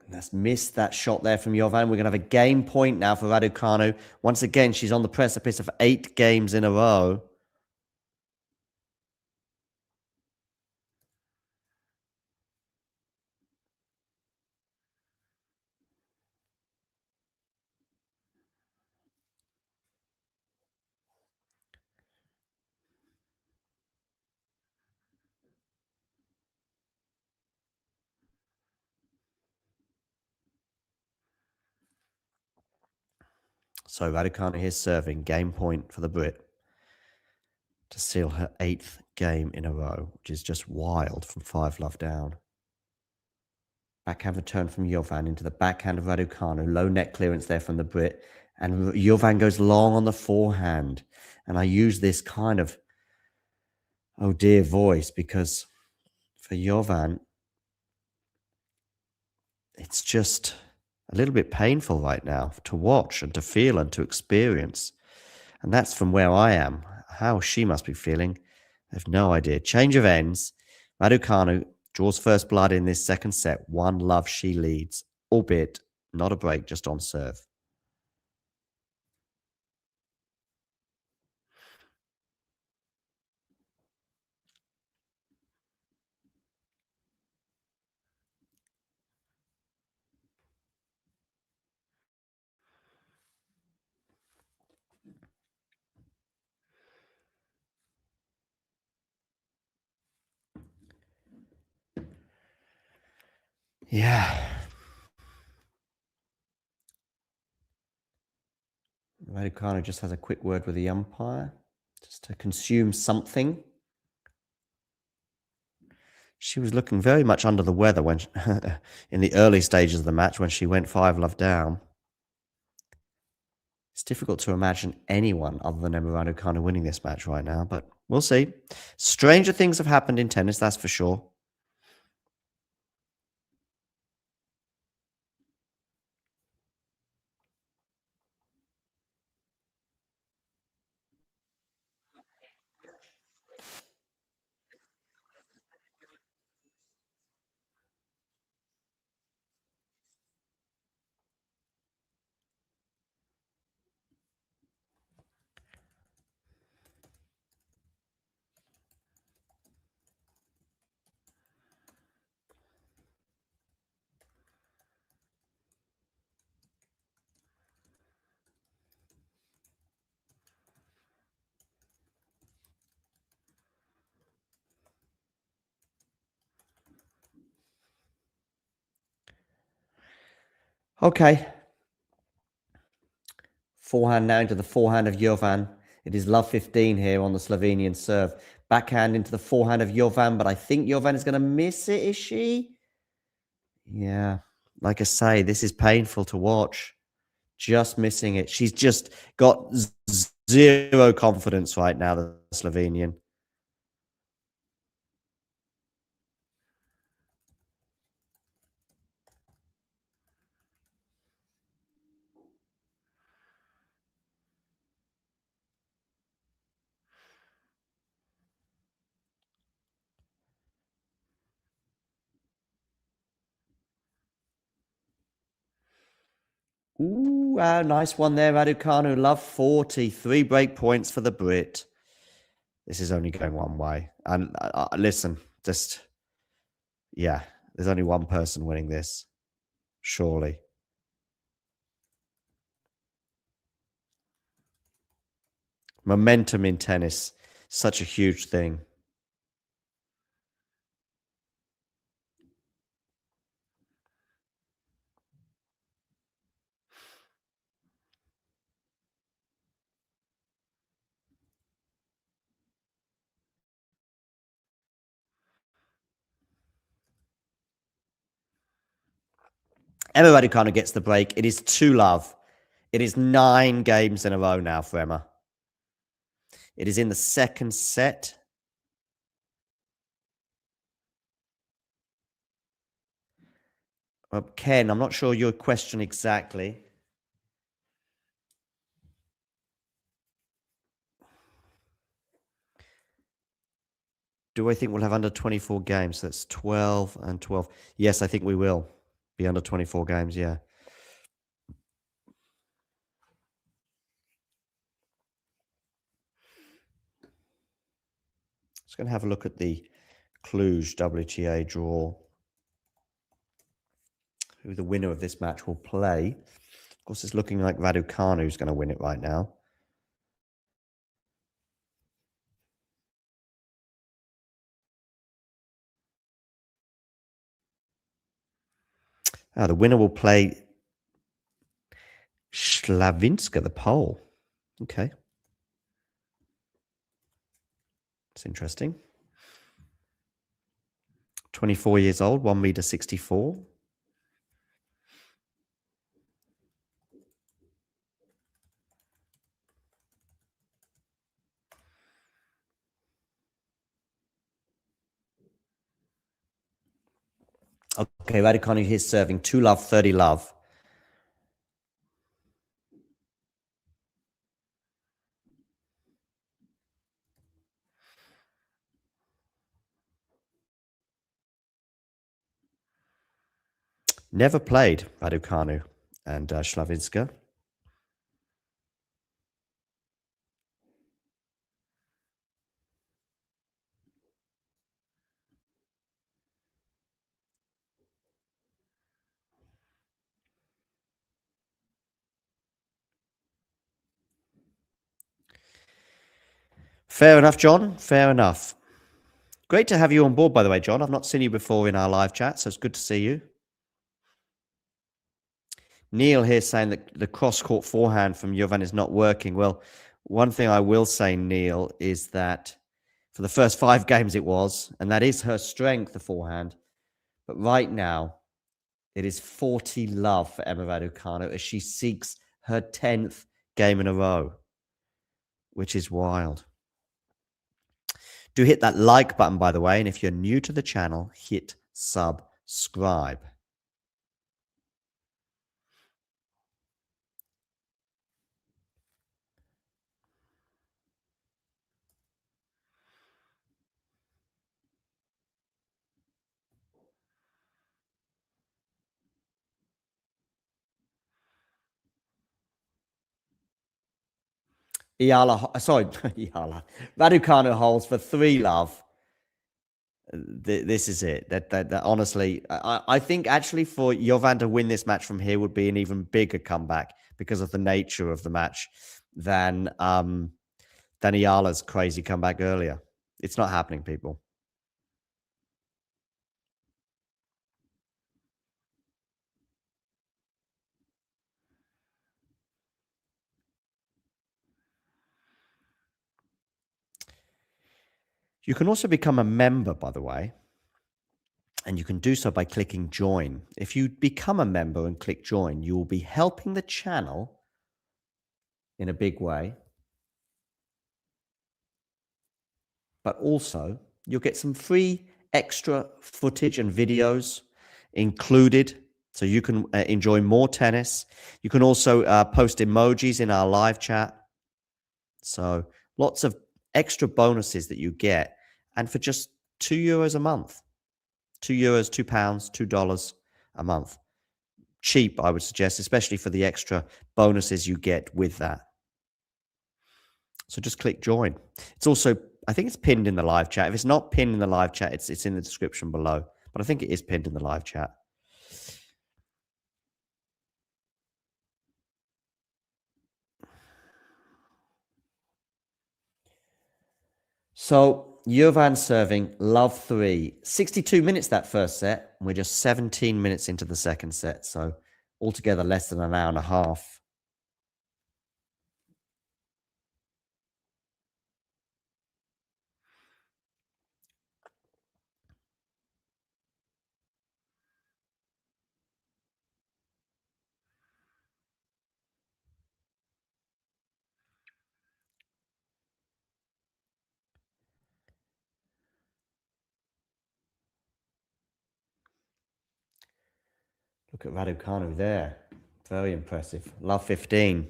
That's missed that shot there from Jovan. We're going to have a game point now for Raducanu. Once again, she's on the precipice of 8 games in a row. So Raducanu here serving. Game point for the Brit to seal her 8th game in a row, which is just wild from 5-love down. Backhand return from Jovan into the backhand of Raducanu. Low net clearance there from the Brit. And Jovan goes long on the forehand. And I use this kind of, oh dear, voice because for Jovan, it's just a little bit painful right now to watch and to feel and to experience. And that's from where I am. How she must be feeling, I have no idea. Change of ends. Raducanu draws first blood in this second set. 1-love she leads, albeit not a break, just on serve. Yeah. Raducanu just has a quick word with the umpire, just to consume something. She was looking very much under the weather when in the early stages of the match when she went 5-love down. It's difficult to imagine anyone other than Emma Raducanu winning this match right now, but we'll see. Stranger things have happened in tennis, that's for sure. Okay. Forehand now into the forehand of Jovan. It is love 15 here on the Slovenian serve. Backhand into the forehand of Jovan, but I think Jovan is going to miss it, is she? Yeah, like I say, this is painful to watch. Just missing it. She's just got zero confidence right now, the Slovenian. Ooh, nice one there, Raducanu. Love 40. 3 break points for the Brit. This is only going one way. And listen, just, yeah, there's only one person winning this. Surely. Momentum in tennis, such a huge thing. Emma Raducanu gets the break. It is 2-love. It is 9 games in a row now for Emma. It is in the second set. Ken, I'm not sure your question exactly. Do I think we'll have under 24 games? So that's 12 and 12. Yes, I think we will be under 24 games, yeah. Just going to have a look at the Cluj WTA draw. Who the winner of this match will play. Of course, it's looking like Raducanu is going to win it right now. The winner will play Slavinska, the Pole. Okay. It's interesting. 24 years old, 1 meter 64. Okay, Raducanu here serving 2-love, 30-love. Never played Raducanu and Slavinska. Fair enough, John. Fair enough. Great to have you on board, by the way, John. I've not seen you before in our live chat, so it's good to see you. Neil here saying that the cross-court forehand from Jovan is not working. Well, one thing I will say, Neil, is that for the first 5 games it was, and that is her strength, the forehand. But right now, it is 40-love for Emma Raducanu as she seeks her 10th game in a row, which is wild. Do hit that like button, by the way, and if you're new to the channel, hit subscribe. Raducanu holds for 3-love. This is it. That honestly, I think actually for Jovan to win this match from here would be an even bigger comeback because of the nature of the match than Ayala's crazy comeback earlier. It's not happening, people. You can also become a member, by the way, and you can do so by clicking join. If you become a member and click join, you will be helping the channel in a big way, but also you'll get some free extra footage and videos included, so you can enjoy more tennis. You can also post emojis in our live chat. So lots of extra bonuses that you get, and for just €2 a month. €2, £2, $2 a month. Cheap, I would suggest, especially for the extra bonuses you get with that. So just click join. It's also, I think it's pinned in the live chat. If it's not pinned in the live chat, it's in the description below. But I think it is pinned in the live chat. So Juvan serving, love 3. 62 minutes that first set. And we're just 17 minutes into the second set. So altogether less than an hour and a half. Look at Raducanu there. Very impressive. Love 15.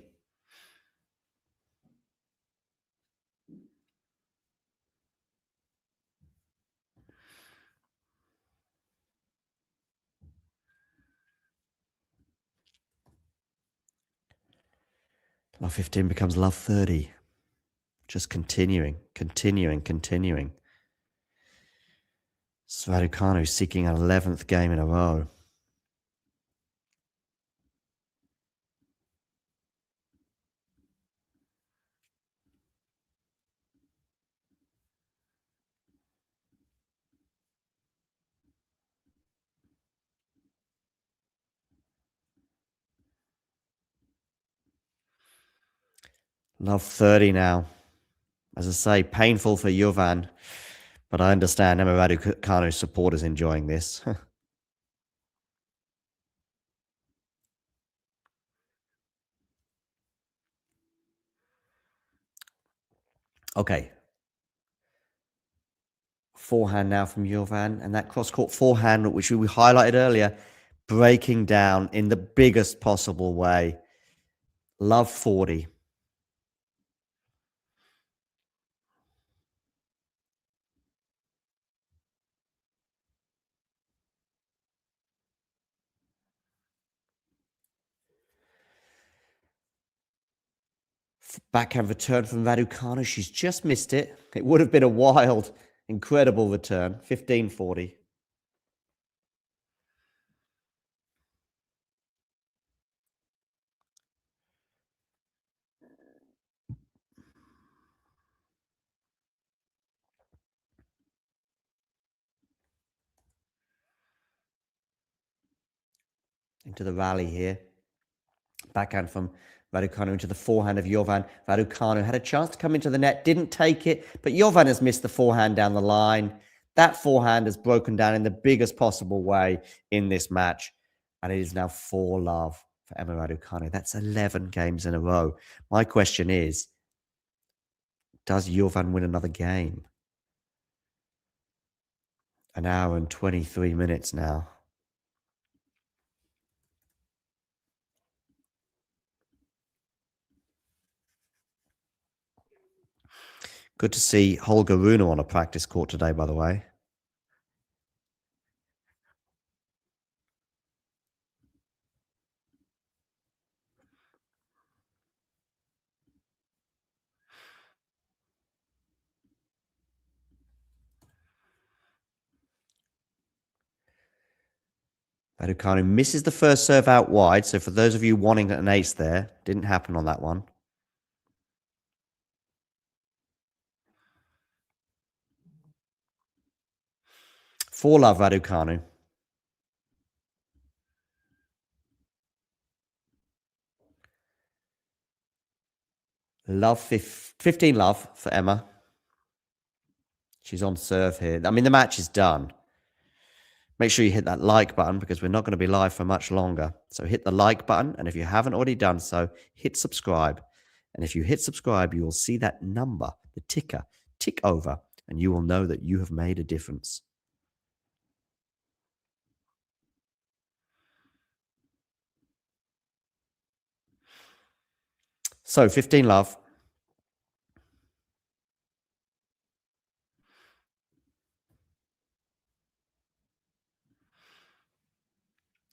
Love 15 becomes love 30. Just continuing. So Raducanu seeking an 11th game in a row. Love 30 now. As I say, painful for Juvan, but I understand Emma Raducanu's supporters enjoying this. Okay. Forehand now from Juvan, and that cross-court forehand, which we highlighted earlier, breaking down in the biggest possible way. Love 40. Backhand return from Raducanu. She's just missed it. It would have been a wild, incredible return. 15-40. Into the rally here. Backhand from Raducanu into the forehand of Juvan. Raducanu had a chance to come into the net, didn't take it, but Juvan has missed the forehand down the line. That forehand has broken down in the biggest possible way in this match, and it is now 4-love for Emma Raducanu. That's 11 games in a row. My question is, does Juvan win another game? An hour and 23 minutes now. Good to see Holger Rune on a practice court today, by the way. Raducanu misses the first serve out wide. So for those of you wanting an ace there, didn't happen on that one. For love, Raducanu. Love 15 love for Emma. She's on serve here. I mean, the match is done. Make sure you hit that like button because we're not going to be live for much longer. So hit the like button. And if you haven't already done so, hit subscribe. And if you hit subscribe, you will see that number, the ticker, tick over. And you will know that you have made a difference. So 15 love.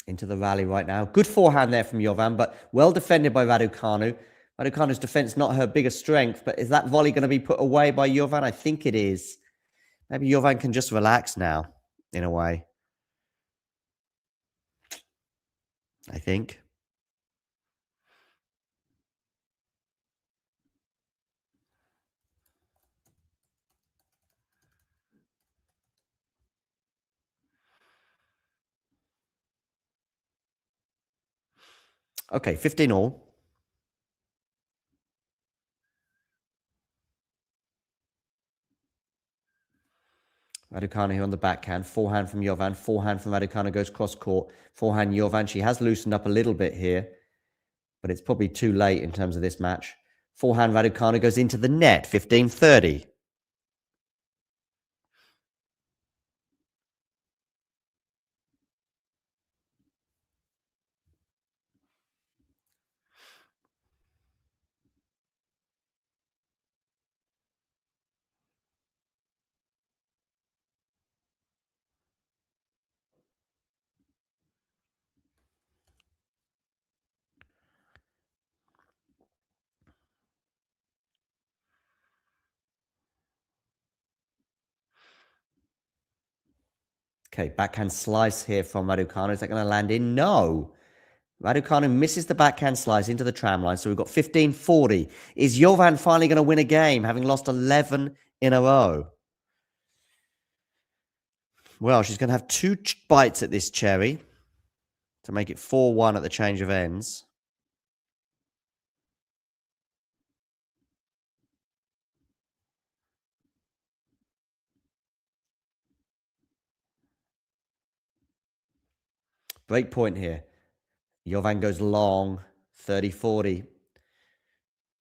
Into the rally right now. Good forehand there from Jovan, but well defended by Raducanu. Raducanu's defense not her biggest strength, but is that volley going to be put away by Jovan? I think it is. Maybe Jovan can just relax now, in a way. I think. Okay, 15 all. Raducanu here on the backhand. Forehand from Jovan. Forehand from Raducanu goes cross court. Forehand Jovan. She has loosened up a little bit here, but it's probably too late in terms of this match. Forehand Raducanu goes into the net. 15-30. Okay, backhand slice here from Raducanu. Is that going to land in? No. Raducanu misses the backhand slice into the tram line. So we've got 15-40. Is Jovan finally going to win a game, having lost 11 in a row? Well, she's going to have two bites at this cherry to make it 4-1 at the change of ends. Break point here. Jovan goes long, 30-40.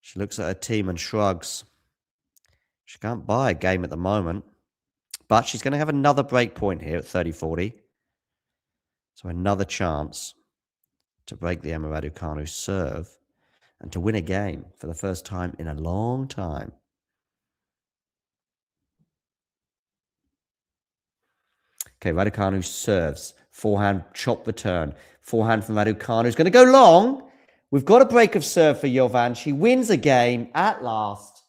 She looks at her team and shrugs. She can't buy a game at the moment, but she's going to have another break point here at 30-40. So another chance to break the Emma Raducanu serve and to win a game for the first time in a long time. Okay, Raducanu serves. Forehand, chop the turn. Forehand from Raducanu is going to go long. We've got a break of serve for Jovan. She wins a game at last.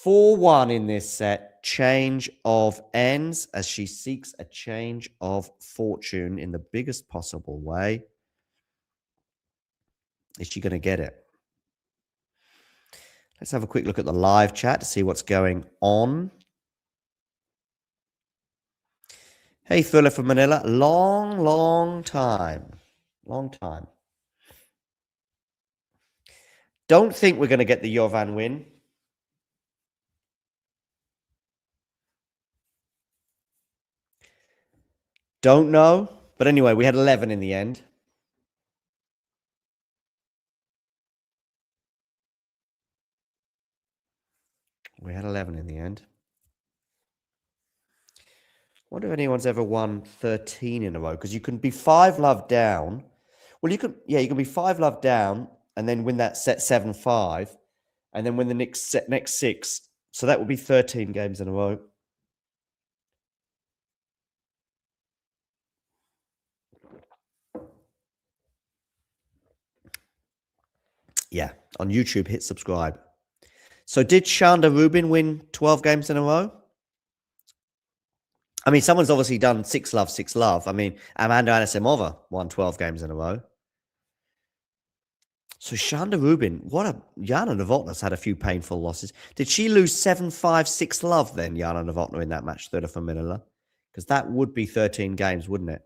4-1 in this set. Change of ends as she seeks a change of fortune in the biggest possible way. Is she going to get it? Let's have a quick look at the live chat to see what's going on. Hey, Thriller from Manila. Long time. Long time. Don't think we're going to get the Jovan win. Don't know. But anyway, we had 11 in the end. We had 11 in the end. I wonder if anyone's ever won 13 in a row, because you can be 5-love down. Well, you can be 5-love down and then win that set 7-5 and then win the next 6. So that would be 13 games in a row. Yeah, on YouTube, hit subscribe. So did Shanda Rubin win 12 games in a row? I mean, someone's obviously done 6-love, 6-love. I mean, Amanda Anisimova won 12 games in a row. So Shanda Rubin, Jana Novotna's had a few painful losses. Did she lose 7-5, 6-love then, Jana Novotna, in that match, third for Manila? Because that would be 13 games, wouldn't it?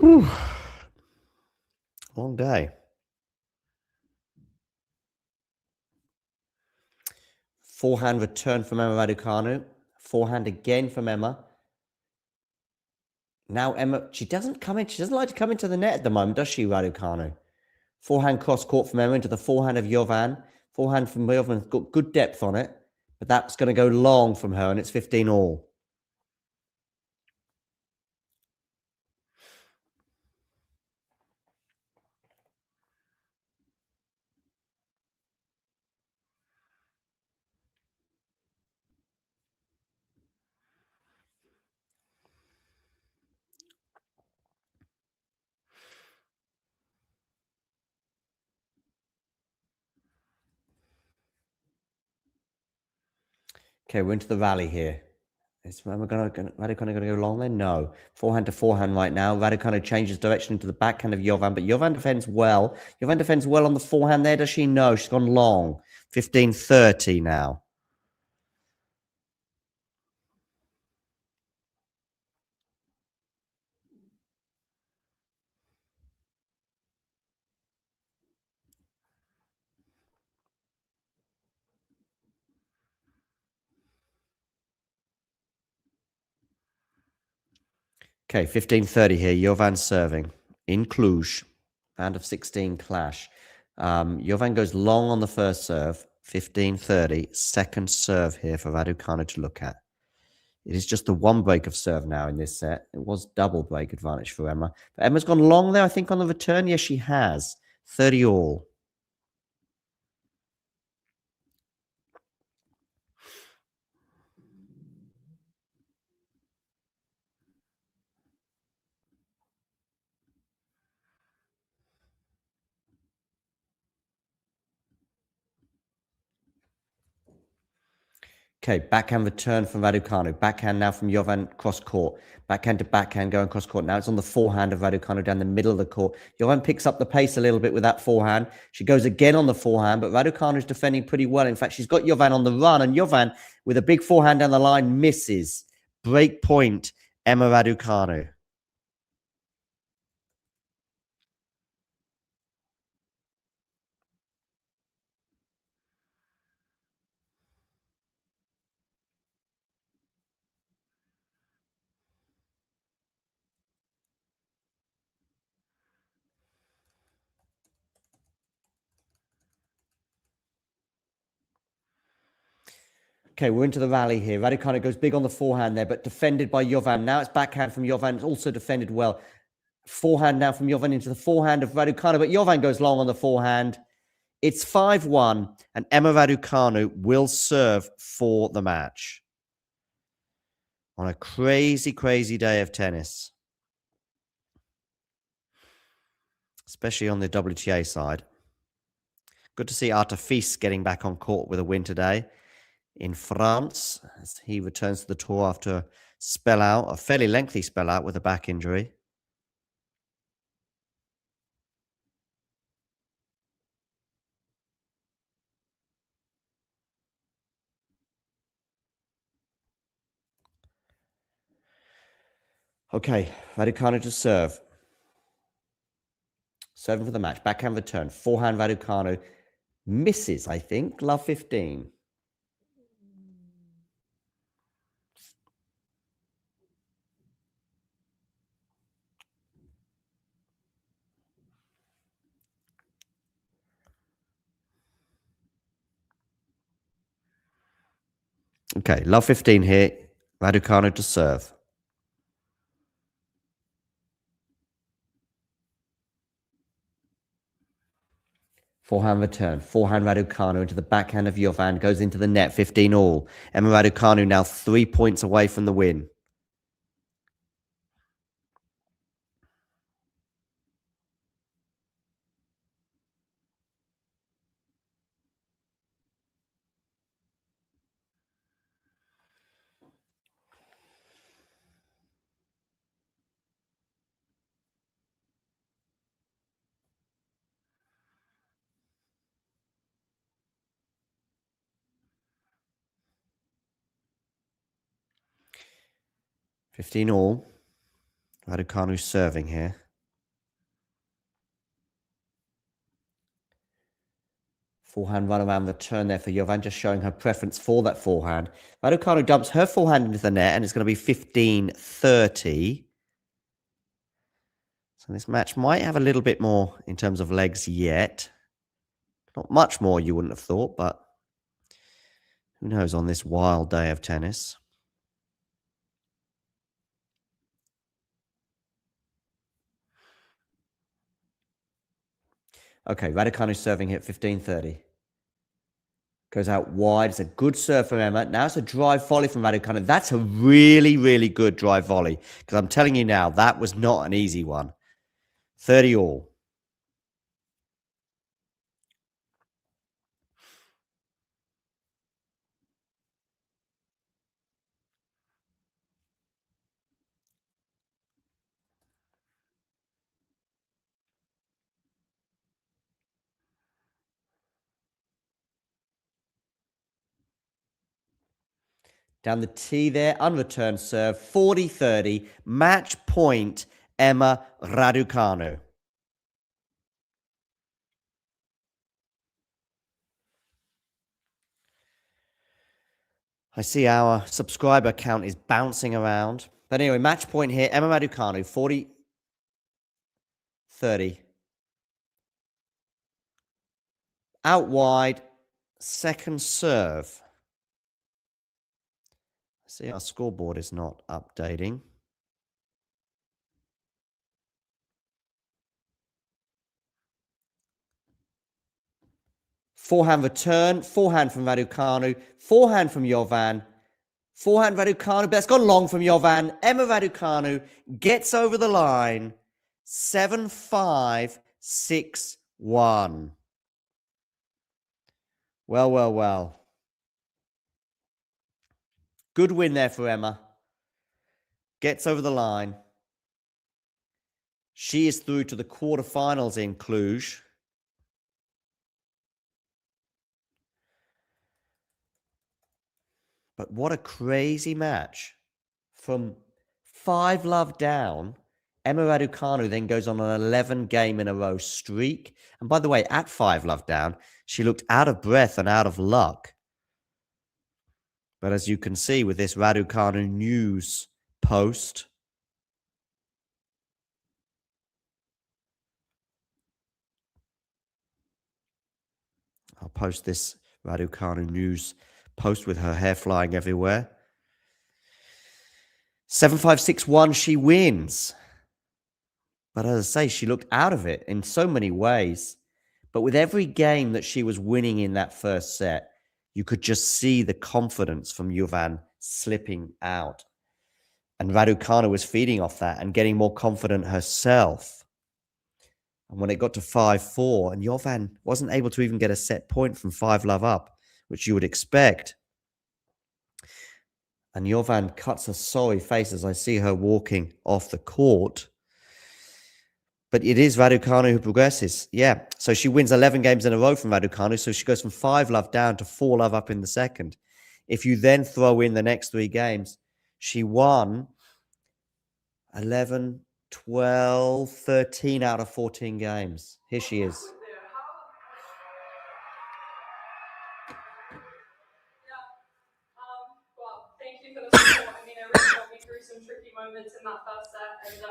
Whew. Long day. Forehand return from Emma Raducanu. Forehand again from Emma. Now Emma, she doesn't like to come into the net at the moment, does she, Raducanu? Forehand cross court from Emma into the forehand of Juvan. Forehand from Juvan, got good depth on it, but that's going to go long from her, and it's 15 all. Okay, we're into the rally here. Is Raducanu going to go long then? No. Forehand to forehand right now. Raducanu changes direction into the backhand of Juvan, but Juvan defends well. Juvan defends well on the forehand there, does she? No, she's gone long. 15-30 now. Okay, 15-30 here. Juvan serving in Cluj. Band of 16 clash. Juvan goes long on the first serve. 15-30. Second serve here for Raducanu to look at. It is just the one break of serve now in this set. It was double break advantage for Emma. But Emma's gone long there, I think, on the return. Yes, she has. 30 all. Okay, backhand return from Raducanu. Backhand now from Juvan cross court. Backhand to backhand going cross court. Now it's on the forehand of Raducanu down the middle of the court. Juvan picks up the pace a little bit with that forehand. She goes again on the forehand, but Raducanu is defending pretty well. In fact, she's got Juvan on the run, and Juvan, with a big forehand down the line, misses. Break point, Emma Raducanu. Okay, we're into the rally here. Raducanu goes big on the forehand there, but defended by Juvan. Now it's backhand from Juvan. It's also defended well. Forehand now from Juvan into the forehand of Raducanu, but Juvan goes long on the forehand. It's 5-1, and Emma Raducanu will serve for the match. On a crazy, crazy day of tennis. Especially on the WTA side. Good to see Artifice getting back on court with a win today in France, as he returns to the tour after a fairly lengthy spell out with a back injury. Okay, Raducanu to serve. Serving for the match. Backhand return. Forehand Raducanu misses, I think. Love 15. Okay, love 15 here. Raducanu to serve. Forehand return. Forehand Raducanu into the backhand of Juvan. Goes into the net. 15 all. Emma Raducanu now 3 points away from the win. $15 all. Raducanu serving here. Forehand run around the turn there for Jovan, just showing her preference for that forehand. Raducanu dumps her forehand into the net, and it's going to be 15-30. So this match might have a little bit more in terms of legs yet. Not much more, you wouldn't have thought, but who knows on this wild day of tennis. Okay, Raducanu serving here at 15-30. Goes out wide. It's a good serve from Emma. Now it's a drive volley from Raducanu. That's a really, really good drive volley. Because I'm telling you now, that was not an easy one. 30 all. Down the tee there, unreturned serve, 40-30, match point, Emma Raducanu. I see our subscriber count is bouncing around. But anyway, match point here, Emma Raducanu, 40-30. Out wide, second serve. See, our scoreboard is not updating. Forehand return, forehand from Raducanu, forehand from Jovan, forehand Raducanu, but that's gone long from Jovan. Emma Raducanu gets over the line, 7-5, 6-1. Well, well, well. Good win there for Emma. Gets over the line. She is through to the quarterfinals in Cluj. But what a crazy match. From 5-love down, Emma Raducanu then goes on an 11-game-in-a-row streak. And by the way, at 5-love down, she looked out of breath and out of luck. But as you can see with this Raducanu news post, I'll post this Raducanu news post with her hair flying everywhere. 7-5, 6-1, she wins. But as I say, she looked out of it in so many ways. But with every game that she was winning in that first set, you could just see the confidence from Jovan slipping out. And Raducanu was feeding off that and getting more confident herself. And when it got to 5-4, and Jovan wasn't able to even get a set point from 5-love up, which you would expect. And Jovan cuts a sorry face as I see her walking off the court. But it is Raducanu who progresses. Yeah. So she wins 11 games in a row from Raducanu. So she goes from 5-love down to 4-love up in the second. If you then throw in the next 3 games, she won 11, 12, 13 out of 14 games. Here she is. Well, thank you for the support. I mean, it really got me through some tricky moments in that first set. And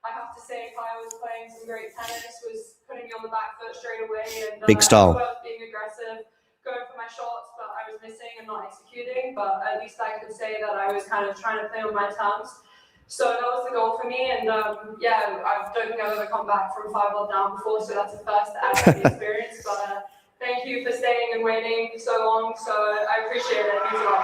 I have to say, Kaja was playing some great tennis, was putting me on the back foot straight away. And Big style. I was being aggressive, going for my shots, but I was missing and not executing. But at least I could say that I was kind of trying to play on my terms. So that was the goal for me. And yeah, I don't think I've ever come back from 5-love down before. So that's a first added experience. But thank you for staying and waiting so long. So I appreciate it. It means a lot.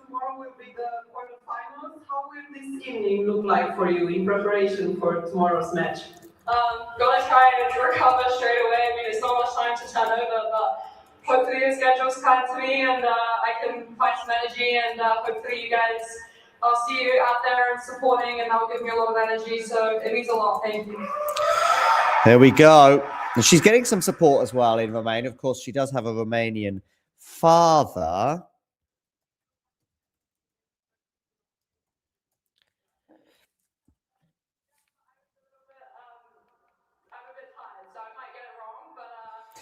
Tomorrow will be the quarterfinals. How will this evening look like for you in preparation for tomorrow's match? Gonna try and recover straight away. I mean, it's not much time to turn over, but hopefully the schedule's kind to me and I can find some energy and hopefully you guys, I'll see you out there and supporting and that'll give me a lot of energy. So it means a lot. Thank you. There we go. And she's getting some support as well in Romania. Of course, she does have a Romanian father.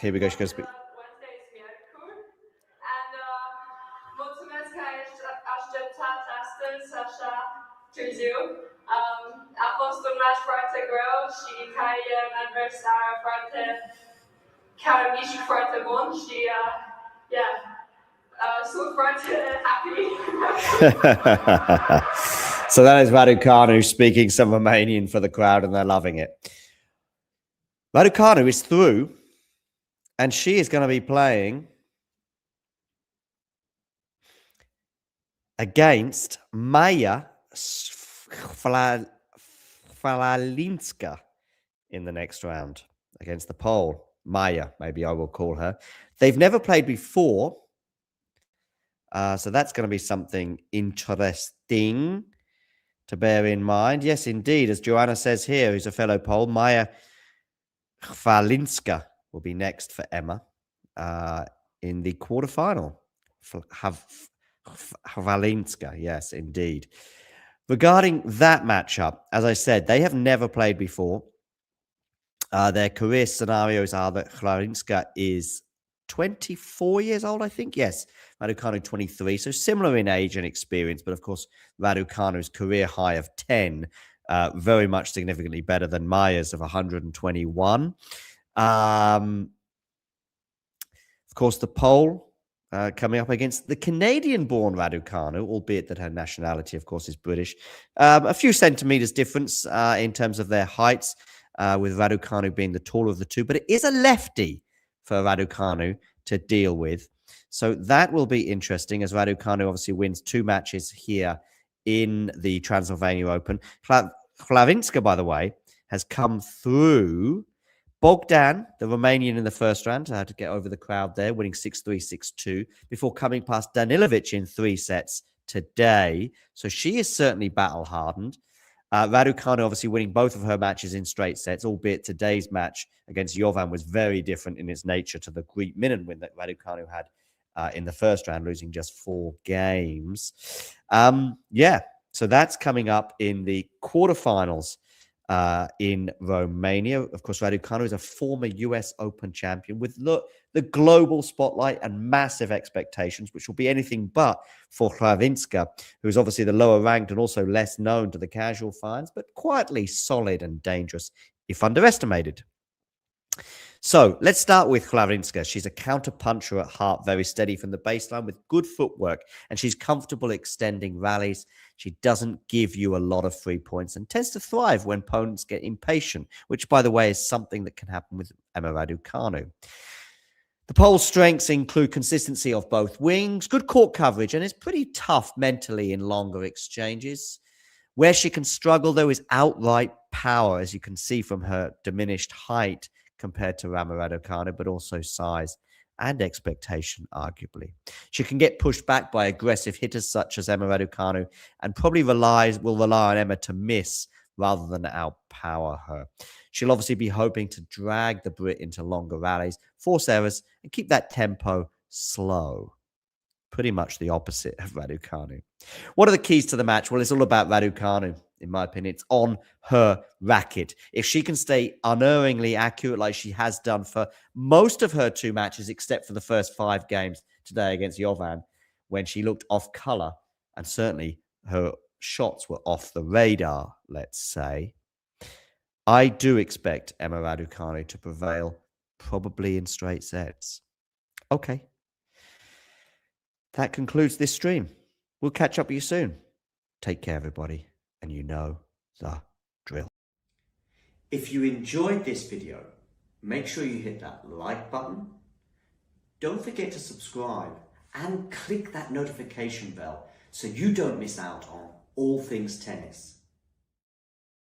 Here we go. She goes. Wednesday is miercuri. And mulțumesc că ai așteptat astăzi așa târziu. A fost un match foarte greu și care e un adversar foarte care mișc foarte bun și yeah. Sunt foarte happy. So that is Raducanu speaking some Romanian for the crowd, and they're loving it. Raducanu is through, and she is going to be playing against Maja Flalinska in the next round against the Pole. Maja, maybe I will call her. They've never played before, so that's going to be something interesting to bear in mind. Yes, indeed, as Joanna says here, who's a fellow Pole, Maja Flalinska will be next for Emma in the quarterfinal. Flalinska, yes, indeed. Regarding that matchup, as I said, they have never played before. Their career scenarios are that Flalinska is 24 years old, I think. Yes, Raducanu 23, so similar in age and experience, but of course, Raducanu's career high of 10, very much significantly better than Maya's of 121. Of course, the Pole coming up against the Canadian-born Raducanu, albeit that her nationality, of course, is British. A few centimeters difference in terms of their heights, with Raducanu being the taller of the two, but it is a lefty for Raducanu to deal with. So that will be interesting, as Raducanu obviously wins 2 matches here in the Transylvania Open. Flavinska, by the way, has come through Bogdan, the Romanian in the first round, had to get over the crowd there, winning 6-3, 6-2, before coming past Danilovic in 3 sets today. So she is certainly battle-hardened. Raducanu obviously winning both of her matches in straight sets, albeit today's match against Jovan was very different in its nature to the Greek Minnen win that Raducanu had in the first round, losing just 4 games. Yeah, so that's coming up in the quarterfinals in Romania. Of course, Raducanu is a former US Open champion with the global spotlight and massive expectations, which will be anything but for Flavinska, who is obviously the lower ranked and also less known to the casual fans, but quietly solid and dangerous if underestimated. So let's start with Flavinska. She's a counter-puncher at heart, very steady from the baseline with good footwork, and she's comfortable extending rallies. She doesn't give you a lot of free points and tends to thrive when opponents get impatient, which, by the way, is something that can happen with Emma Raducanu. The Pole's strengths include consistency of both wings, good court coverage, and is pretty tough mentally in longer exchanges. Where she can struggle, though, is outright power, as you can see from her diminished height compared to Emma Raducanu, but also size and expectation, arguably. She can get pushed back by aggressive hitters such as Emma Raducanu, and probably will rely on Emma to miss rather than outpower her. She'll obviously be hoping to drag the Brit into longer rallies, force errors, and keep that tempo slow. Pretty much the opposite of Raducanu. What are the keys to the match? Well, it's all about Raducanu, in my opinion. It's on her racket. If she can stay unerringly accurate like she has done for most of her 2 matches, except for the first 5 games today against Jovan, when she looked off color, and certainly her shots were off the radar, let's say, I do expect Emma Raducanu to prevail, probably in straight sets. Okay. That concludes this stream. We'll catch up with you soon. Take care, everybody, and you know the drill. If you enjoyed this video, make sure you hit that like button. Don't forget to subscribe and click that notification bell so you don't miss out on all things tennis.